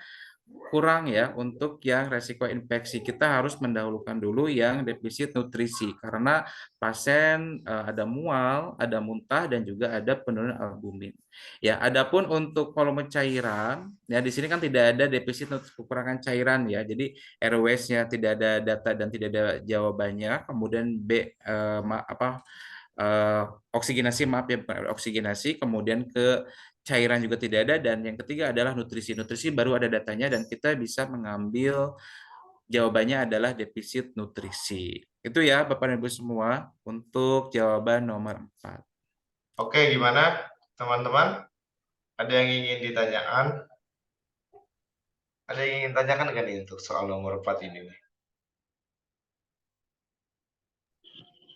kurang ya untuk yang resiko infeksi. Kita harus mendahulukan dulu yang defisit nutrisi karena pasien ada mual, ada muntah dan juga ada penurunan albumin. Ya, adapun untuk volume cairan, ya di sini kan tidak ada defisit kekurangan cairan ya. Jadi RWS-nya tidak ada data dan tidak ada jawabannya. Kemudian oksigenasi maaf ya oksigenasi, kemudian ke cairan juga tidak ada, dan yang ketiga adalah nutrisi. Nutrisi baru ada datanya dan kita bisa mengambil jawabannya adalah defisit nutrisi. Itu ya Bapak dan Ibu semua untuk jawaban nomor 4. Oke, gimana teman-teman? Ada yang ingin ditanyakan? Ada yang ingin tanyakan nggak nih untuk soal nomor 4 ini?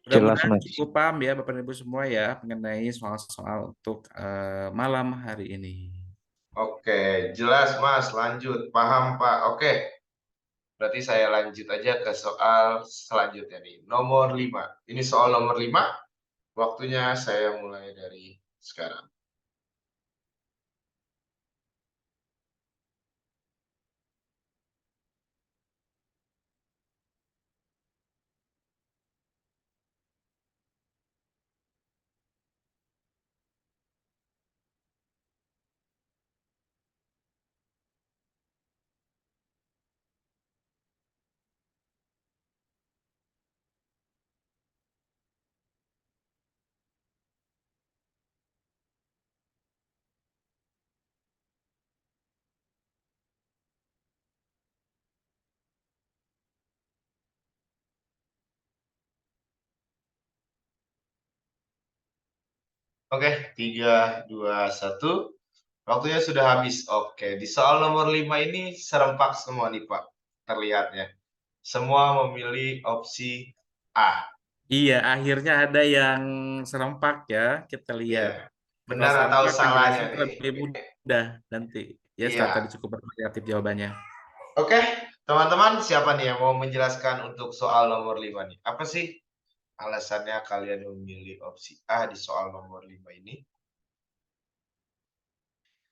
Jelas, Mudah-mudahan Mas. cukup paham ya Bapak dan Ibu semua ya mengenai soal-soal untuk malam hari ini. Oke, jelas Mas, lanjut. Paham Pak. Oke, berarti saya lanjut aja ke soal selanjutnya nih. Nomor 5. Ini soal nomor 5. Waktunya saya mulai dari sekarang. Oke, 3, 2, 1. Waktunya sudah habis. Oke, di soal nomor 5 ini serempak semua nih Pak, terlihatnya. Semua memilih opsi A. Iya, akhirnya ada yang serempak ya. Kita lihat. Iya. Kalau Benar atau serempak salahnya penjelasan nih? lebih mudah nanti. Ya, setelah tadi Iya. cukup bervariatif jawabannya. Oke, teman-teman, siapa nih yang mau menjelaskan untuk soal nomor 5 nih? Apa sih alasannya kalian memilih opsi A di soal nomor 5 ini?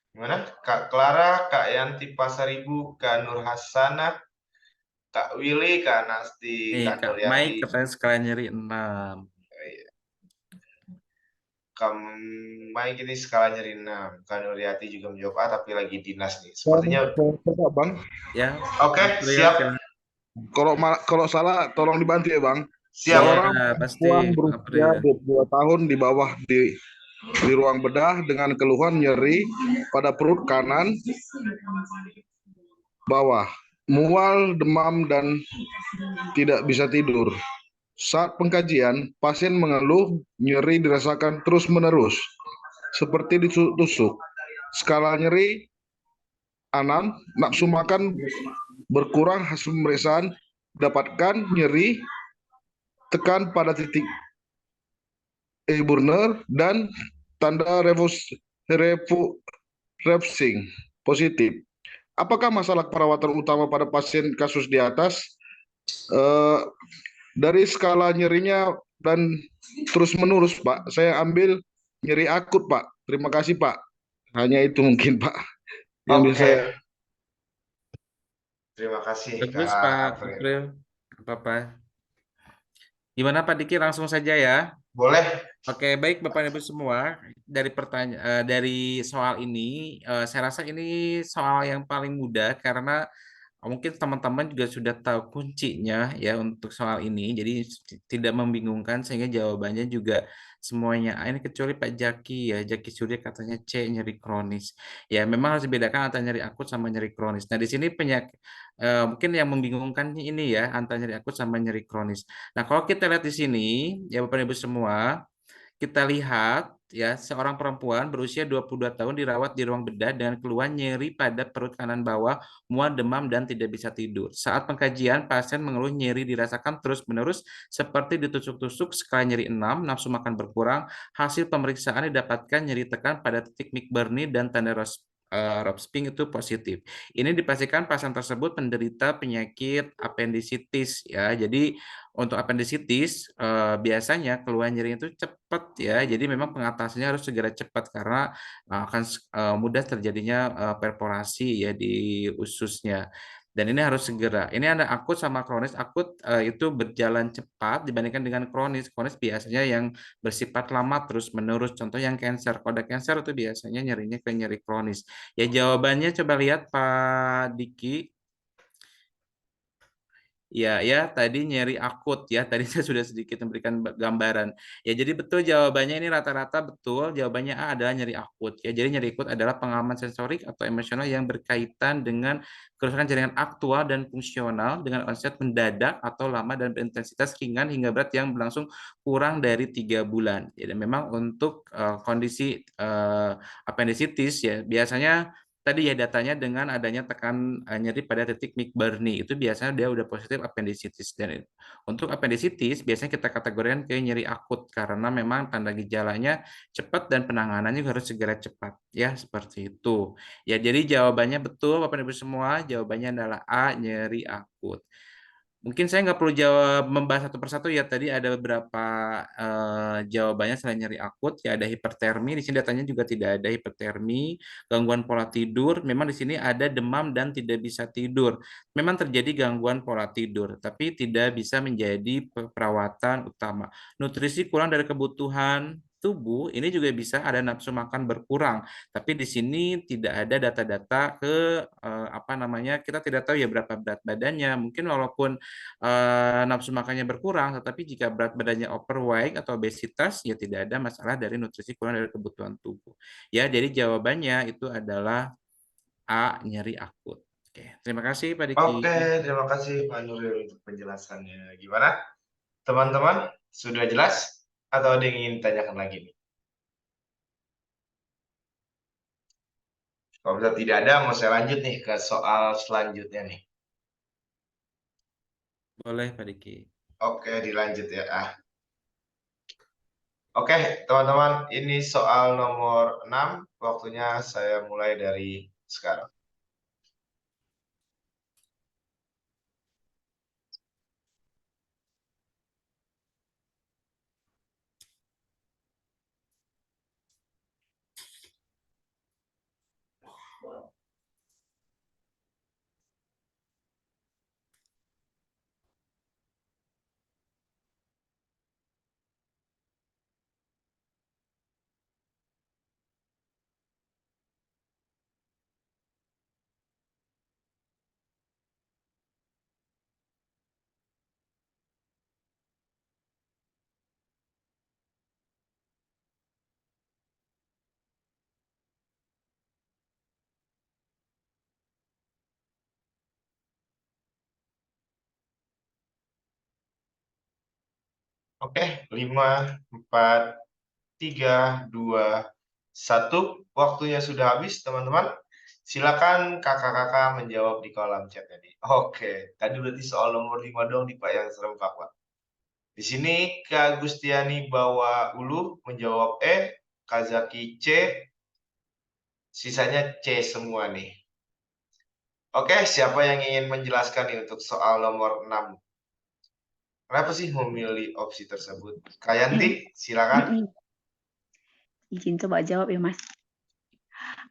Gimana? Kak Clara, Kak Yanti Pasaribu, Kak Nur Hasanah, Kak Willy, Kak Nasti, Nih, Kak Kak Mike Nuryati. katanya sekalian nyari 6. Kak Mike ini skala nyeri 6. Kak Nuryati juga menjawab A tapi lagi dinas nih. Sepertinya. Coba, Bang. Ya, Oke, Mas Priyo, siap. silakan. Kalau salah tolong dibantu ya, Bang. Siap. Seorang Ya, pasti. perempuan Mas berusia Priyo. 2 tahun di bawah di ruang bedah dengan keluhan nyeri pada perut kanan bawah, mual, demam, dan tidak bisa tidur. Saat pengkajian, pasien mengeluh nyeri dirasakan terus-menerus, seperti ditusuk. Skala nyeri 6, nafsu makan berkurang hasil pemeriksaan, dapatkan nyeri, tekan pada titik Burner dan tanda refusing positif. Apakah masalah perawatan utama pada pasien kasus di atas? Dari skala nyerinya dan terus-menerus, Pak, saya ambil nyeri akut, Pak. Terima kasih, Pak. Hanya itu mungkin, Pak, yang bisa saya. Terima kasih, Bagus, Kak Pak April. April. Apa-apa. Gimana Pak Diki, langsung saja ya. Boleh. Oke, baik Bapak Ibu semua. Dari soal ini, saya rasa ini soal yang paling mudah karena mungkin teman-teman juga sudah tahu kuncinya ya untuk soal ini. Jadi tidak membingungkan sehingga jawabannya juga semuanya A ini kecuali Pak Jaki ya. Jaki Surya katanya C, nyeri kronis. Ya, memang harus dibedakan antara nyeri akut sama nyeri kronis. Nah, di sini mungkin yang membingungkan ini ya antara nyeri akut sama nyeri kronis. Nah, kalau kita lihat di sini ya Bapak Ibu semua, kita lihat ya seorang perempuan berusia 22 tahun dirawat di ruang bedah dengan keluhan nyeri pada perut kanan bawah, mual, demam, dan tidak bisa tidur. Saat pengkajian, pasien mengeluh nyeri dirasakan terus-menerus seperti ditusuk-tusuk, skala nyeri 6, nafsu makan berkurang. Hasil pemeriksaan didapatkan nyeri tekan pada titik McBurney dan tanda Ropsping itu positif. Ini dipastikan pasien tersebut menderita penyakit apendisitis ya. Jadi untuk apendisitis biasanya keluhan nyeri itu cepat ya. Jadi memang pengatasannya harus segera cepat karena akan mudah terjadinya perforasi ya di ususnya. Dan ini harus segera. Ini ada akut sama kronis. Akut itu berjalan cepat dibandingkan dengan kronis. Kronis biasanya yang bersifat lama terus-menerus. Contoh yang cancer. Kalau ada cancer itu biasanya nyerinya ke nyeri kronis. Ya jawabannya coba lihat Pak Diki. Ya, tadi nyeri akut ya. Tadi saya sudah sedikit memberikan gambaran. Ya, jadi betul jawabannya ini rata-rata betul. Jawabannya A adalah nyeri akut. Ya, jadi nyeri akut adalah pengalaman sensorik atau emosional yang berkaitan dengan kerusakan jaringan aktual dan fungsional dengan onset mendadak atau lama dan berintensitas ringan hingga berat yang berlangsung kurang dari 3 bulan. Jadi memang untuk kondisi appendicitis ya biasanya tadi ya datanya dengan adanya tekan nyeri pada titik McBurney itu biasanya dia udah positif appendicitis dan untuk appendicitis biasanya kita kategorikan ke nyeri akut karena memang tanda gejalanya cepat dan penanganannya harus segera cepat ya seperti itu ya. Jadi jawabannya betul Bapak Ibu semua, jawabannya adalah A, nyeri akut. Mungkin saya nggak perlu membahas satu persatu ya. Tadi ada beberapa jawabannya selain nyeri akut. Ya ada hipertermi. Di sini datanya juga tidak ada hipertermi, gangguan pola tidur. Memang di sini ada demam dan tidak bisa tidur. Memang terjadi gangguan pola tidur, tapi tidak bisa menjadi perawatan utama. Nutrisi kurang dari kebutuhan tubuh, ini juga bisa ada nafsu makan berkurang. Tapi di sini tidak ada data-data ke apa namanya, kita tidak tahu ya berapa berat badannya. Mungkin walaupun nafsu makannya berkurang, tetapi jika berat badannya overweight atau obesitas, ya tidak ada masalah dari nutrisi kurang dari kebutuhan tubuh. Ya, jadi jawabannya itu adalah A, nyeri akut. Oke, terima kasih Pak Diki. Oke, terima kasih Pak Nuril untuk penjelasannya. Gimana? Teman-teman, sudah jelas? Atau ada yang ingin ditanyakan lagi nih? Kalau misalnya tidak ada, mau saya lanjut nih ke soal selanjutnya nih. Boleh Pak Diki. Oke, dilanjut ya. Oke, teman-teman, ini soal nomor 6. Waktunya saya mulai dari sekarang. Oke, 5, 4, 3, 2, 1. Waktunya sudah habis, teman-teman. Silakan kakak-kakak menjawab di kolom chat tadi. Oke, tadi berarti soal nomor 5 dong di Pak yang serempak, Pak. Di sini Kak Gustiani bawa Ulu menjawab E, Kazaki C, sisanya C semua nih. Oke, siapa yang ingin menjelaskan nih untuk soal nomor 6? Kenapa sih memilih opsi tersebut? Kak Yanti, silakan. Izin coba jawab ya, Mas.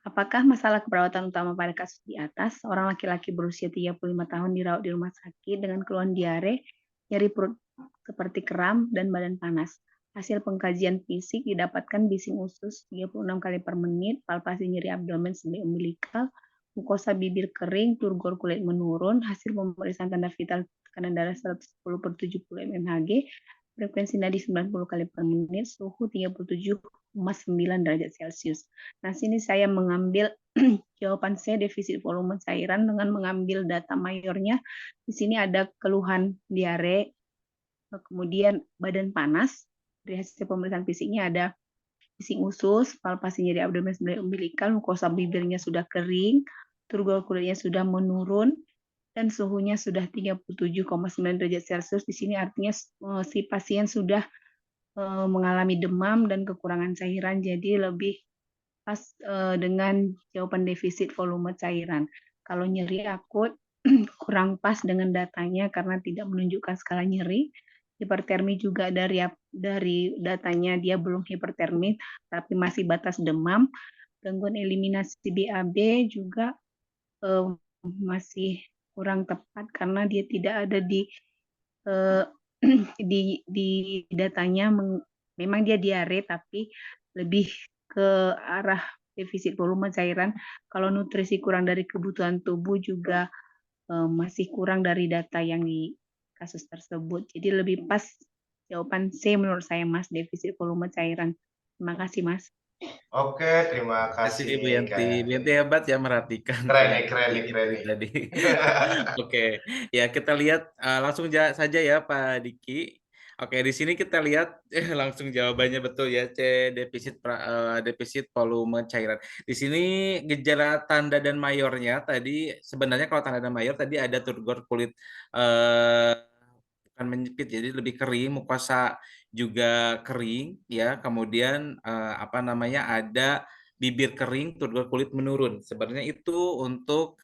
Apakah masalah keperawatan utama pada kasus di atas, seorang laki-laki berusia 35 tahun dirawat di rumah sakit dengan keluhan diare, nyeri perut seperti kram, dan badan panas. Hasil pengkajian fisik didapatkan bising usus 36 kali per menit, palpasi nyeri abdomen sampai umbilikal, mukosa bibir kering, turgor kulit menurun, hasil pemeriksaan tanda vital tekanan darah 110/70 mmHg, frekuensi nadi 90 kali per menit, suhu 37,9 derajat Celcius. Nah, sini saya mengambil jawaban C, defisit volume cairan, dengan mengambil data mayornya. Di sini ada keluhan diare, kemudian badan panas. Dari hasil pemeriksaan fisiknya ada bising usus, palpasi nyeri abdomen sampai umbilikal, mukosa bibirnya sudah kering, turgor kulitnya sudah menurun, dan suhunya sudah 37,9 derajat Celcius. Di sini artinya si pasien sudah mengalami demam dan kekurangan cairan, jadi lebih pas dengan jawaban defisit volume cairan. Kalau nyeri akut kurang pas dengan datanya karena tidak menunjukkan skala nyeri. Hipertermi juga dari datanya dia belum hipertermi tapi masih batas demam. Gangguan eliminasi BAB juga masih kurang tepat karena dia tidak ada di datanya, memang dia diare tapi lebih ke arah defisit volume cairan. Kalau nutrisi kurang dari kebutuhan tubuh juga masih kurang dari data yang di kasus tersebut. Jadi lebih pas jawaban C menurut saya, Mas, defisit volume cairan. Terima kasih, Mas. Oke, terima kasih Bu Yanti. Bu Yanti hebat ya merhatikan. Keren nih. Tadi. Oke, ya kita lihat langsung saja ya Pak Diki. Oke, di sini kita lihat langsung jawabannya betul ya, C, defisit volume cairan. Di sini gejala tanda dan mayornya tadi sebenarnya kalau tanda dan mayor tadi ada turgor kulit bukan menyipit, jadi lebih kering, mukosa juga kering ya. Kemudian apa namanya ada bibir kering, turgor kulit menurun. Sebenarnya itu untuk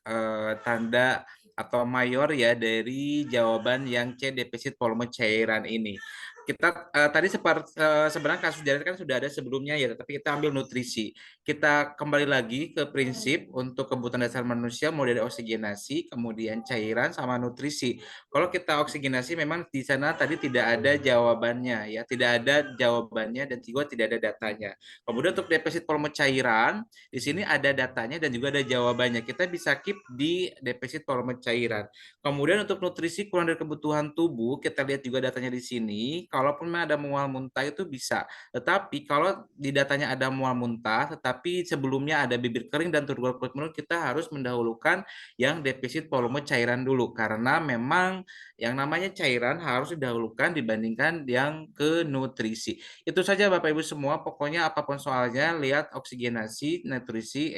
tanda atau mayor ya dari jawaban yang C, defisit volume cairan ini. Kita tadi sebenarnya kasus diare kan sudah ada sebelumnya ya, tapi kita ambil nutrisi. Kita kembali lagi ke prinsip untuk kebutuhan dasar manusia mulai dari oksigenasi, kemudian cairan sama nutrisi. Kalau kita oksigenasi memang di sana tadi tidak ada jawabannya ya, tidak ada jawabannya dan juga tidak ada datanya. Kemudian untuk defisit volume cairan, di sini ada datanya dan juga ada jawabannya. Kita bisa keep di defisit volume cairan. Kemudian untuk nutrisi kurang dari kebutuhan tubuh, kita lihat juga datanya di sini. Kalaupun ada mual muntah itu bisa. Tetapi kalau di datanya ada mual muntah, tetapi sebelumnya ada bibir kering dan turgor kulit mulut, kita harus mendahulukan yang defisit volume cairan dulu. Karena memang yang namanya cairan harus didahulukan dibandingkan yang ke nutrisi. Itu saja Bapak Ibu semua. Pokoknya apapun soalnya, lihat oksigenasi, nutrisi,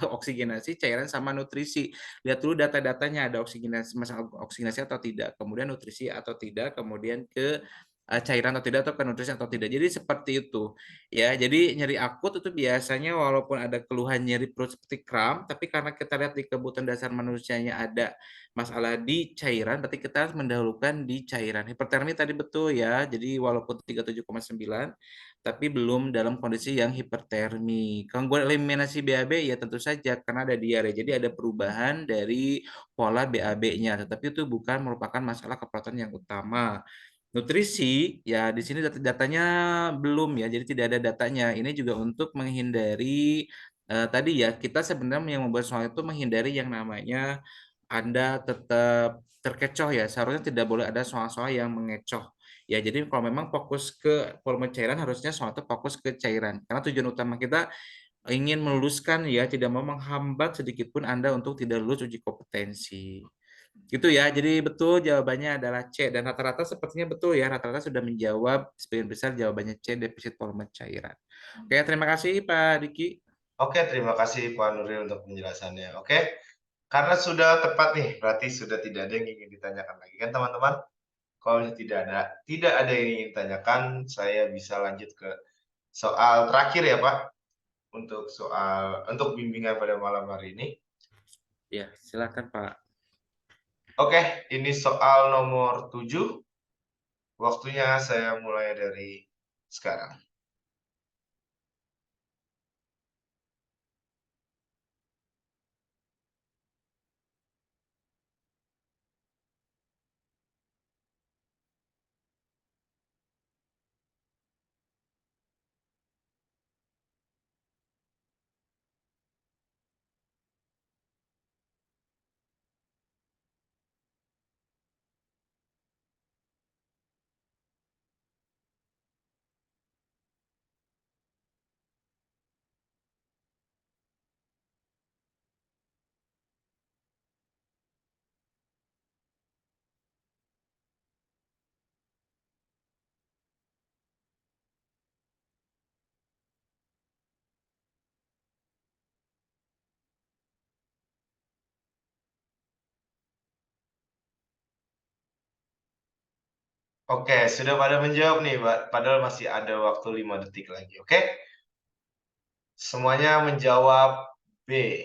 oksigenasi, cairan sama nutrisi. Lihat dulu data-datanya ada oksigenasi, masalah oksigenasi atau tidak, kemudian nutrisi atau tidak, kemudian ke cairan atau tidak, atau ke nutrisi atau tidak. Jadi seperti itu ya. Jadi nyeri akut itu biasanya walaupun ada keluhan nyeri perut seperti kram, tapi karena kita lihat di kebutuhan dasar manusianya ada masalah di cairan, berarti kita harus mendahulukan di cairan. Hipertermi tadi betul ya. Jadi walaupun 37,9 tapi belum dalam kondisi yang hipertermi. Gangguan eliminasi BAB ya tentu saja karena ada diare. Jadi ada perubahan dari pola BAB-nya, tetapi itu bukan merupakan masalah keperawatan yang utama. Nutrisi, ya di sini datanya belum ya, jadi tidak ada datanya. Ini juga untuk menghindari tadi ya, kita sebenarnya yang membuat soal itu menghindari yang namanya Anda tetap terkecoh ya. Seharusnya tidak boleh ada soal-soal yang mengecoh. Ya, jadi kalau memang fokus ke volume cairan, harusnya soal itu fokus ke cairan. Karena tujuan utama kita ingin meluluskan ya, tidak mau menghambat sedikit pun Anda untuk tidak lulus uji kompetensi. Gitu ya, jadi betul jawabannya adalah C, dan rata-rata sepertinya betul ya, rata-rata sudah menjawab, sebagian besar jawabannya C, defisit volume cairan. Oke, terima kasih Pak Diki. Oke, terima kasih Pak Nuril untuk penjelasannya. Oke, karena sudah tepat nih, berarti sudah tidak ada yang ingin ditanyakan lagi kan teman-teman? Kalau tidak ada yang ingin ditanyakan, saya bisa lanjut ke soal terakhir ya Pak, untuk bimbingan pada malam hari ini. Ya, silakan Pak. Oke, ini soal nomor 7. Waktunya saya mulai dari sekarang. Oke, sudah pada menjawab nih, Pak. Padahal masih ada waktu 5 detik lagi. Oke? Semuanya menjawab B.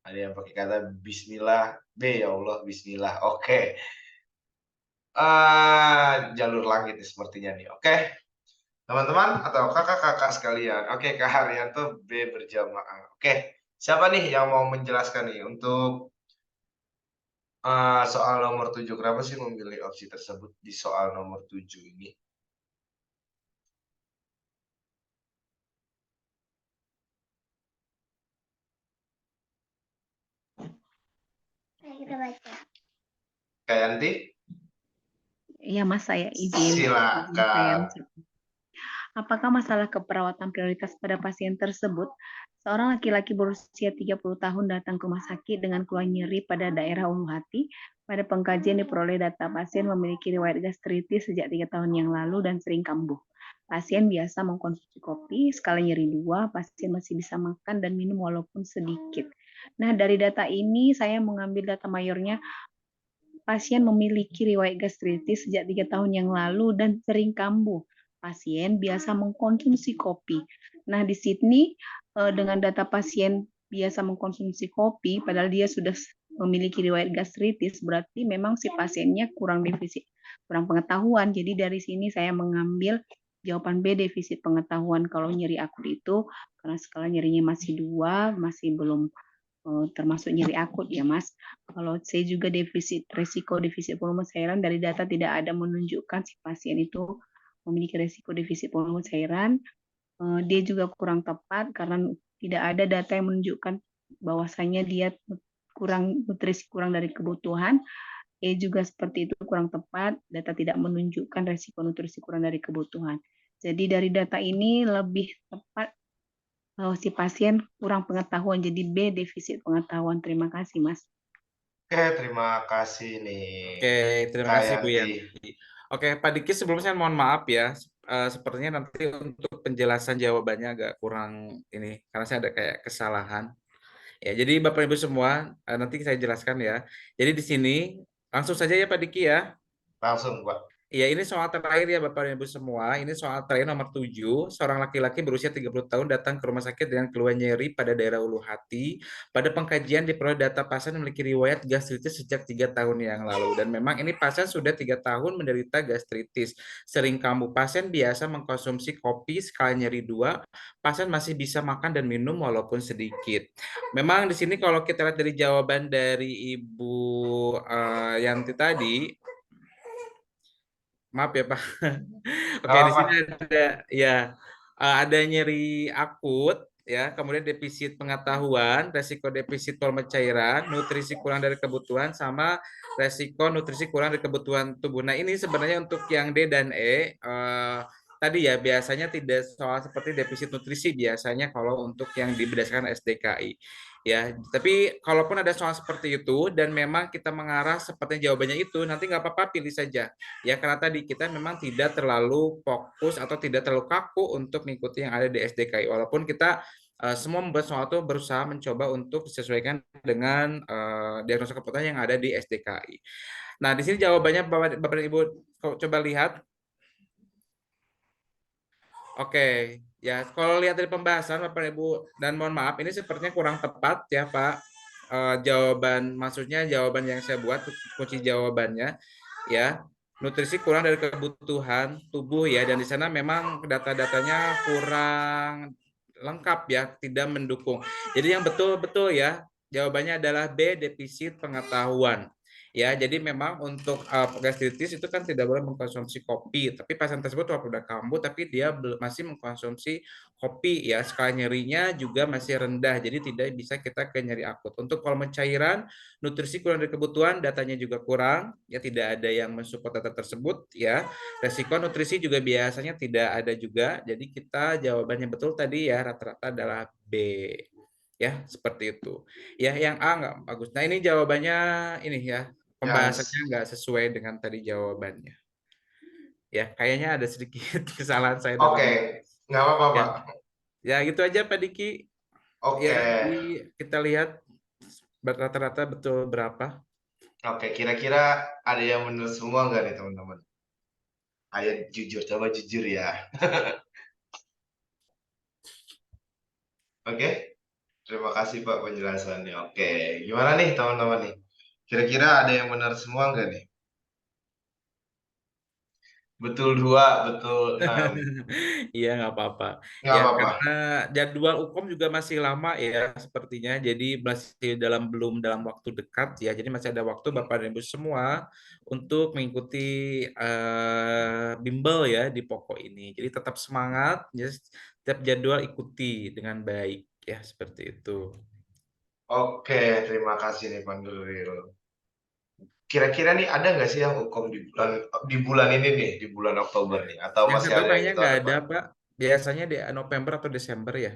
Ada yang pakai kata bismillah. B, ya Allah, bismillah. Oke. Jalur langit nih sepertinya nih. Oke? Teman-teman atau kakak-kakak sekalian. Oke, Kak Haryanto B berjamaah. Oke. Siapa nih yang mau menjelaskan nih untuk soal nomor 7? Kenapa sih memilih opsi tersebut di soal nomor 7 ini? Kita baca. Kak Yanti? Iya Mas, saya izin. Silakan. Apakah masalah keperawatan prioritas pada pasien tersebut? Seorang laki-laki berusia 30 tahun datang ke rumah sakit dengan keluhan nyeri pada daerah ulu hati. Pada pengkajian diperoleh data pasien memiliki riwayat gastritis sejak 3 tahun yang lalu dan sering kambuh. Pasien biasa mengkonsumsi kopi, skala nyeri 2, pasien masih bisa makan dan minum walaupun sedikit. Nah, dari data ini saya mengambil data mayornya. Pasien memiliki riwayat gastritis sejak 3 tahun yang lalu dan sering kambuh. Pasien biasa mengkonsumsi kopi. Nah, di sini dengan data pasien biasa mengkonsumsi kopi, padahal dia sudah memiliki riwayat gastritis, berarti memang si pasiennya kurang pengetahuan. Jadi dari sini saya mengambil jawaban B, defisit pengetahuan. Kalau nyeri akut itu karena skala nyerinya masih 2, masih belum termasuk nyeri akut ya Mas. Kalau C juga resiko defisit volume cairan, dari data tidak ada menunjukkan si pasien itu memiliki resiko defisit volume cairan. Dia juga kurang tepat karena tidak ada data yang menunjukkan bahwasanya dia nutrisi kurang dari kebutuhan. E juga seperti itu, kurang tepat, data tidak menunjukkan resiko nutrisi kurang dari kebutuhan. Jadi dari data ini lebih tepat bahwa si pasien kurang pengetahuan, jadi B, defisit pengetahuan. Terima kasih, Mas. Oke, terima kasih nih. Oke, terima kasih Bu Yanti. Oke, Pak Diki, sebelumnya mohon maaf ya. Sepertinya nanti untuk penjelasan jawabannya agak kurang ini, karena saya ada kayak kesalahan. Ya, jadi Bapak Ibu semua, nanti saya jelaskan ya. Jadi di sini langsung saja ya Pak Diki ya. Langsung, Pak. Ya, ini soal terakhir ya Bapak dan Ibu semua. Ini soal terakhir nomor 7. Seorang laki-laki berusia 30 tahun datang ke rumah sakit dengan keluhan nyeri pada daerah ulu hati. Pada pengkajian diperoleh data pasien memiliki riwayat gastritis sejak 3 tahun yang lalu. Dan memang ini pasien sudah 3 tahun menderita gastritis. Sering kambuh. Pasien biasa mengkonsumsi kopi skala nyeri 2. Pasien masih bisa makan dan minum walaupun sedikit. Memang di sini kalau kita lihat dari jawaban dari Ibu Yanti tadi, maaf ya Pak. Oke, di sini ada ya ada nyeri akut ya, kemudian defisit pengetahuan, resiko defisit volume cairan, nutrisi kurang dari kebutuhan, sama resiko nutrisi kurang dari kebutuhan tubuh. Nah, ini sebenarnya untuk yang D dan E tadi ya biasanya tidak soal seperti defisit nutrisi biasanya kalau untuk yang berdasarkan SDKI. Ya, tapi kalaupun ada soal seperti itu dan memang kita mengarah seperti jawabannya itu, nanti nggak apa-apa, pilih saja. Ya, karena tadi kita memang tidak terlalu fokus atau tidak terlalu kaku untuk mengikuti yang ada di SDKI. Walaupun kita semua membuat soal itu berusaha mencoba untuk disesuaikan dengan diagnosa kebutuhan yang ada di SDKI. Nah, di sini jawabannya Bapak dan Ibu coba lihat. Oke, ya kalau lihat dari pembahasan Bapak Ibu, dan mohon maaf ini sepertinya kurang tepat ya Pak. Jawaban, maksudnya jawaban yang saya buat, kunci jawabannya ya, nutrisi kurang dari kebutuhan tubuh ya, dan di sana memang data-datanya kurang lengkap ya, tidak mendukung. Jadi yang betul-betul ya, jawabannya adalah B, defisit pengetahuan. Ya, jadi memang untuk gastritis itu kan tidak boleh mengkonsumsi kopi, tapi pasien tersebut walaupun udah kambuh tapi dia masih mengkonsumsi kopi ya, skala nyerinya juga masih rendah, jadi tidak bisa kita ke nyeri akut. Untuk volume cairan, nutrisi kurang dari kebutuhan, datanya juga kurang, ya tidak ada yang mensupport data tersebut ya. Resiko nutrisi juga biasanya tidak ada juga, jadi kita jawabannya betul tadi ya, rata-rata adalah B. Ya, seperti itu. Ya, yang A nggak bagus. Nah, ini jawabannya ini ya, pembahasannya nggak sesuai dengan tadi jawabannya. Ya, kayaknya ada sedikit kesalahan saya. Oke, nggak apa-apa, ya. Pak. Ya, gitu aja Pak Diki. Oke. Ya, jadi kita lihat rata-rata betul berapa. Oke, kira-kira ada yang benar semua nggak nih teman-teman? Ayo jujur, coba jujur ya. Oke, terima kasih Pak penjelasannya. Oke, gimana nih teman-teman nih? Kira-kira ada yang benar semua nggak nih? Betul 2, betul 6. Iya, nggak apa-apa. Nggak Ya, apa-apa. karena jadwal UKOM juga masih lama ya sepertinya. Jadi masih belum dalam waktu dekat ya. Jadi masih ada waktu Bapak dan Ibu semua untuk mengikuti bimbel ya di pokok ini. Jadi tetap semangat, ya, setiap jadwal ikuti dengan baik ya, seperti itu. Oke, terima kasih nih Pak Nuril. Kira-kira nih ada nggak sih yang UKOM di bulan ini nih, di bulan Oktober nih? Atau Yang masih saya tahu ada yang kayaknya di tahun nggak depan? ada, Pak. Biasanya di November atau Desember ya.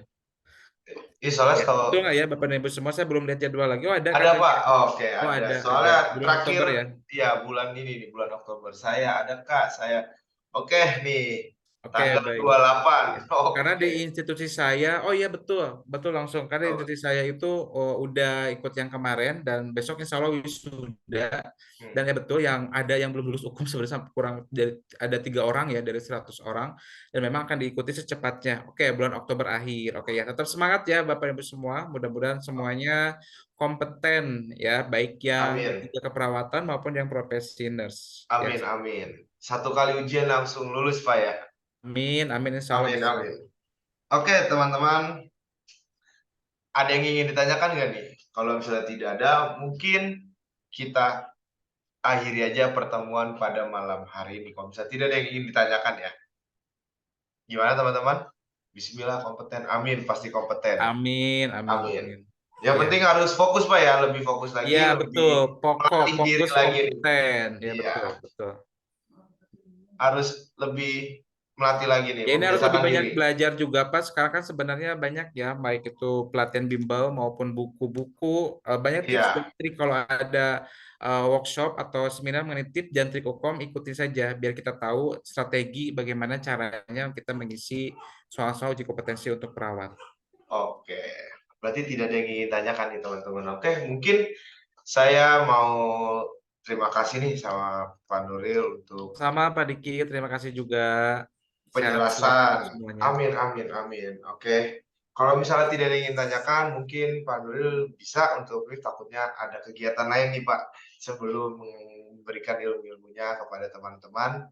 Soalnya Ya, kalau betul nggak ya Bapak dan Ibu semua? Saya belum lihat jadwal lagi. Oh, ada ada katanya. Pak, oke Oh, ada. ada. Soalnya Bulan terakhir Oktober ya. ya bulan ini di bulan Oktober saya ada Kak, saya oke nih Oke, tanggal baik. 28. Karena di Oke. institusi saya, oh iya betul, betul langsung. Karena Oh, institusi saya itu udah ikut yang kemarin dan besok insya Allah wisuda. Dan ya betul yang ada yang belum lulus hukum sebenarnya sampai kurang dari ada 3 orang ya dari 100 orang dan memang akan diikuti secepatnya. Oke, bulan Oktober akhir. Oke ya, tetap semangat ya Bapak Ibu semua. Mudah-mudahan semuanya kompeten ya, baik yang amin. keperawatan maupun yang profesi nurse. Ya. Amin, amin. Satu kali ujian langsung lulus, Pak ya. Amin, amin insya Allah Amin, bisa. amin. Oke, teman-teman. Ada yang ingin ditanyakan nggak nih? Kalau misalnya tidak ada, mungkin kita akhiri aja pertemuan pada malam hari ini. Kalau misalnya tidak ada yang ingin ditanyakan ya. Gimana teman-teman? Bismillah kompeten. Amin, pasti kompeten. Amin, amin, Amin. amin. Yang Iya. penting harus fokus Pak ya, lebih fokus lagi, Iya lebih betul, pokok melatih diri fokus lagi nih. kompeten. Ya Iya, betul, betul. harus lebih melatih lagi nih, Ya ini harus lebih membiasakan banyak diri. belajar juga Pak. Sekarang kan sebenarnya banyak ya, baik itu pelatihan bimbel maupun buku-buku. Banyak tips dan Iya, trik kalau ada workshop atau seminar mengenai tips dan trik hukum, ikuti saja biar kita tahu strategi bagaimana caranya kita mengisi soal-soal uji kompetensi untuk perawat. oke. Berarti tidak ada yang ingin tanyakan nih teman-teman. Oke, mungkin saya mau terima kasih nih sama Pak Nuril untuk Sama Pak Diki, terima kasih juga. Sehat selalu penjelasan. semuanya. Amin, amin, amin. Oke. Kalau misalnya tidak ada yang ingin tanyakan, mungkin Pak Nuril bisa untuk takutnya ada kegiatan lain nih Pak sebelum memberikan ilmu-ilmunya kepada teman-teman.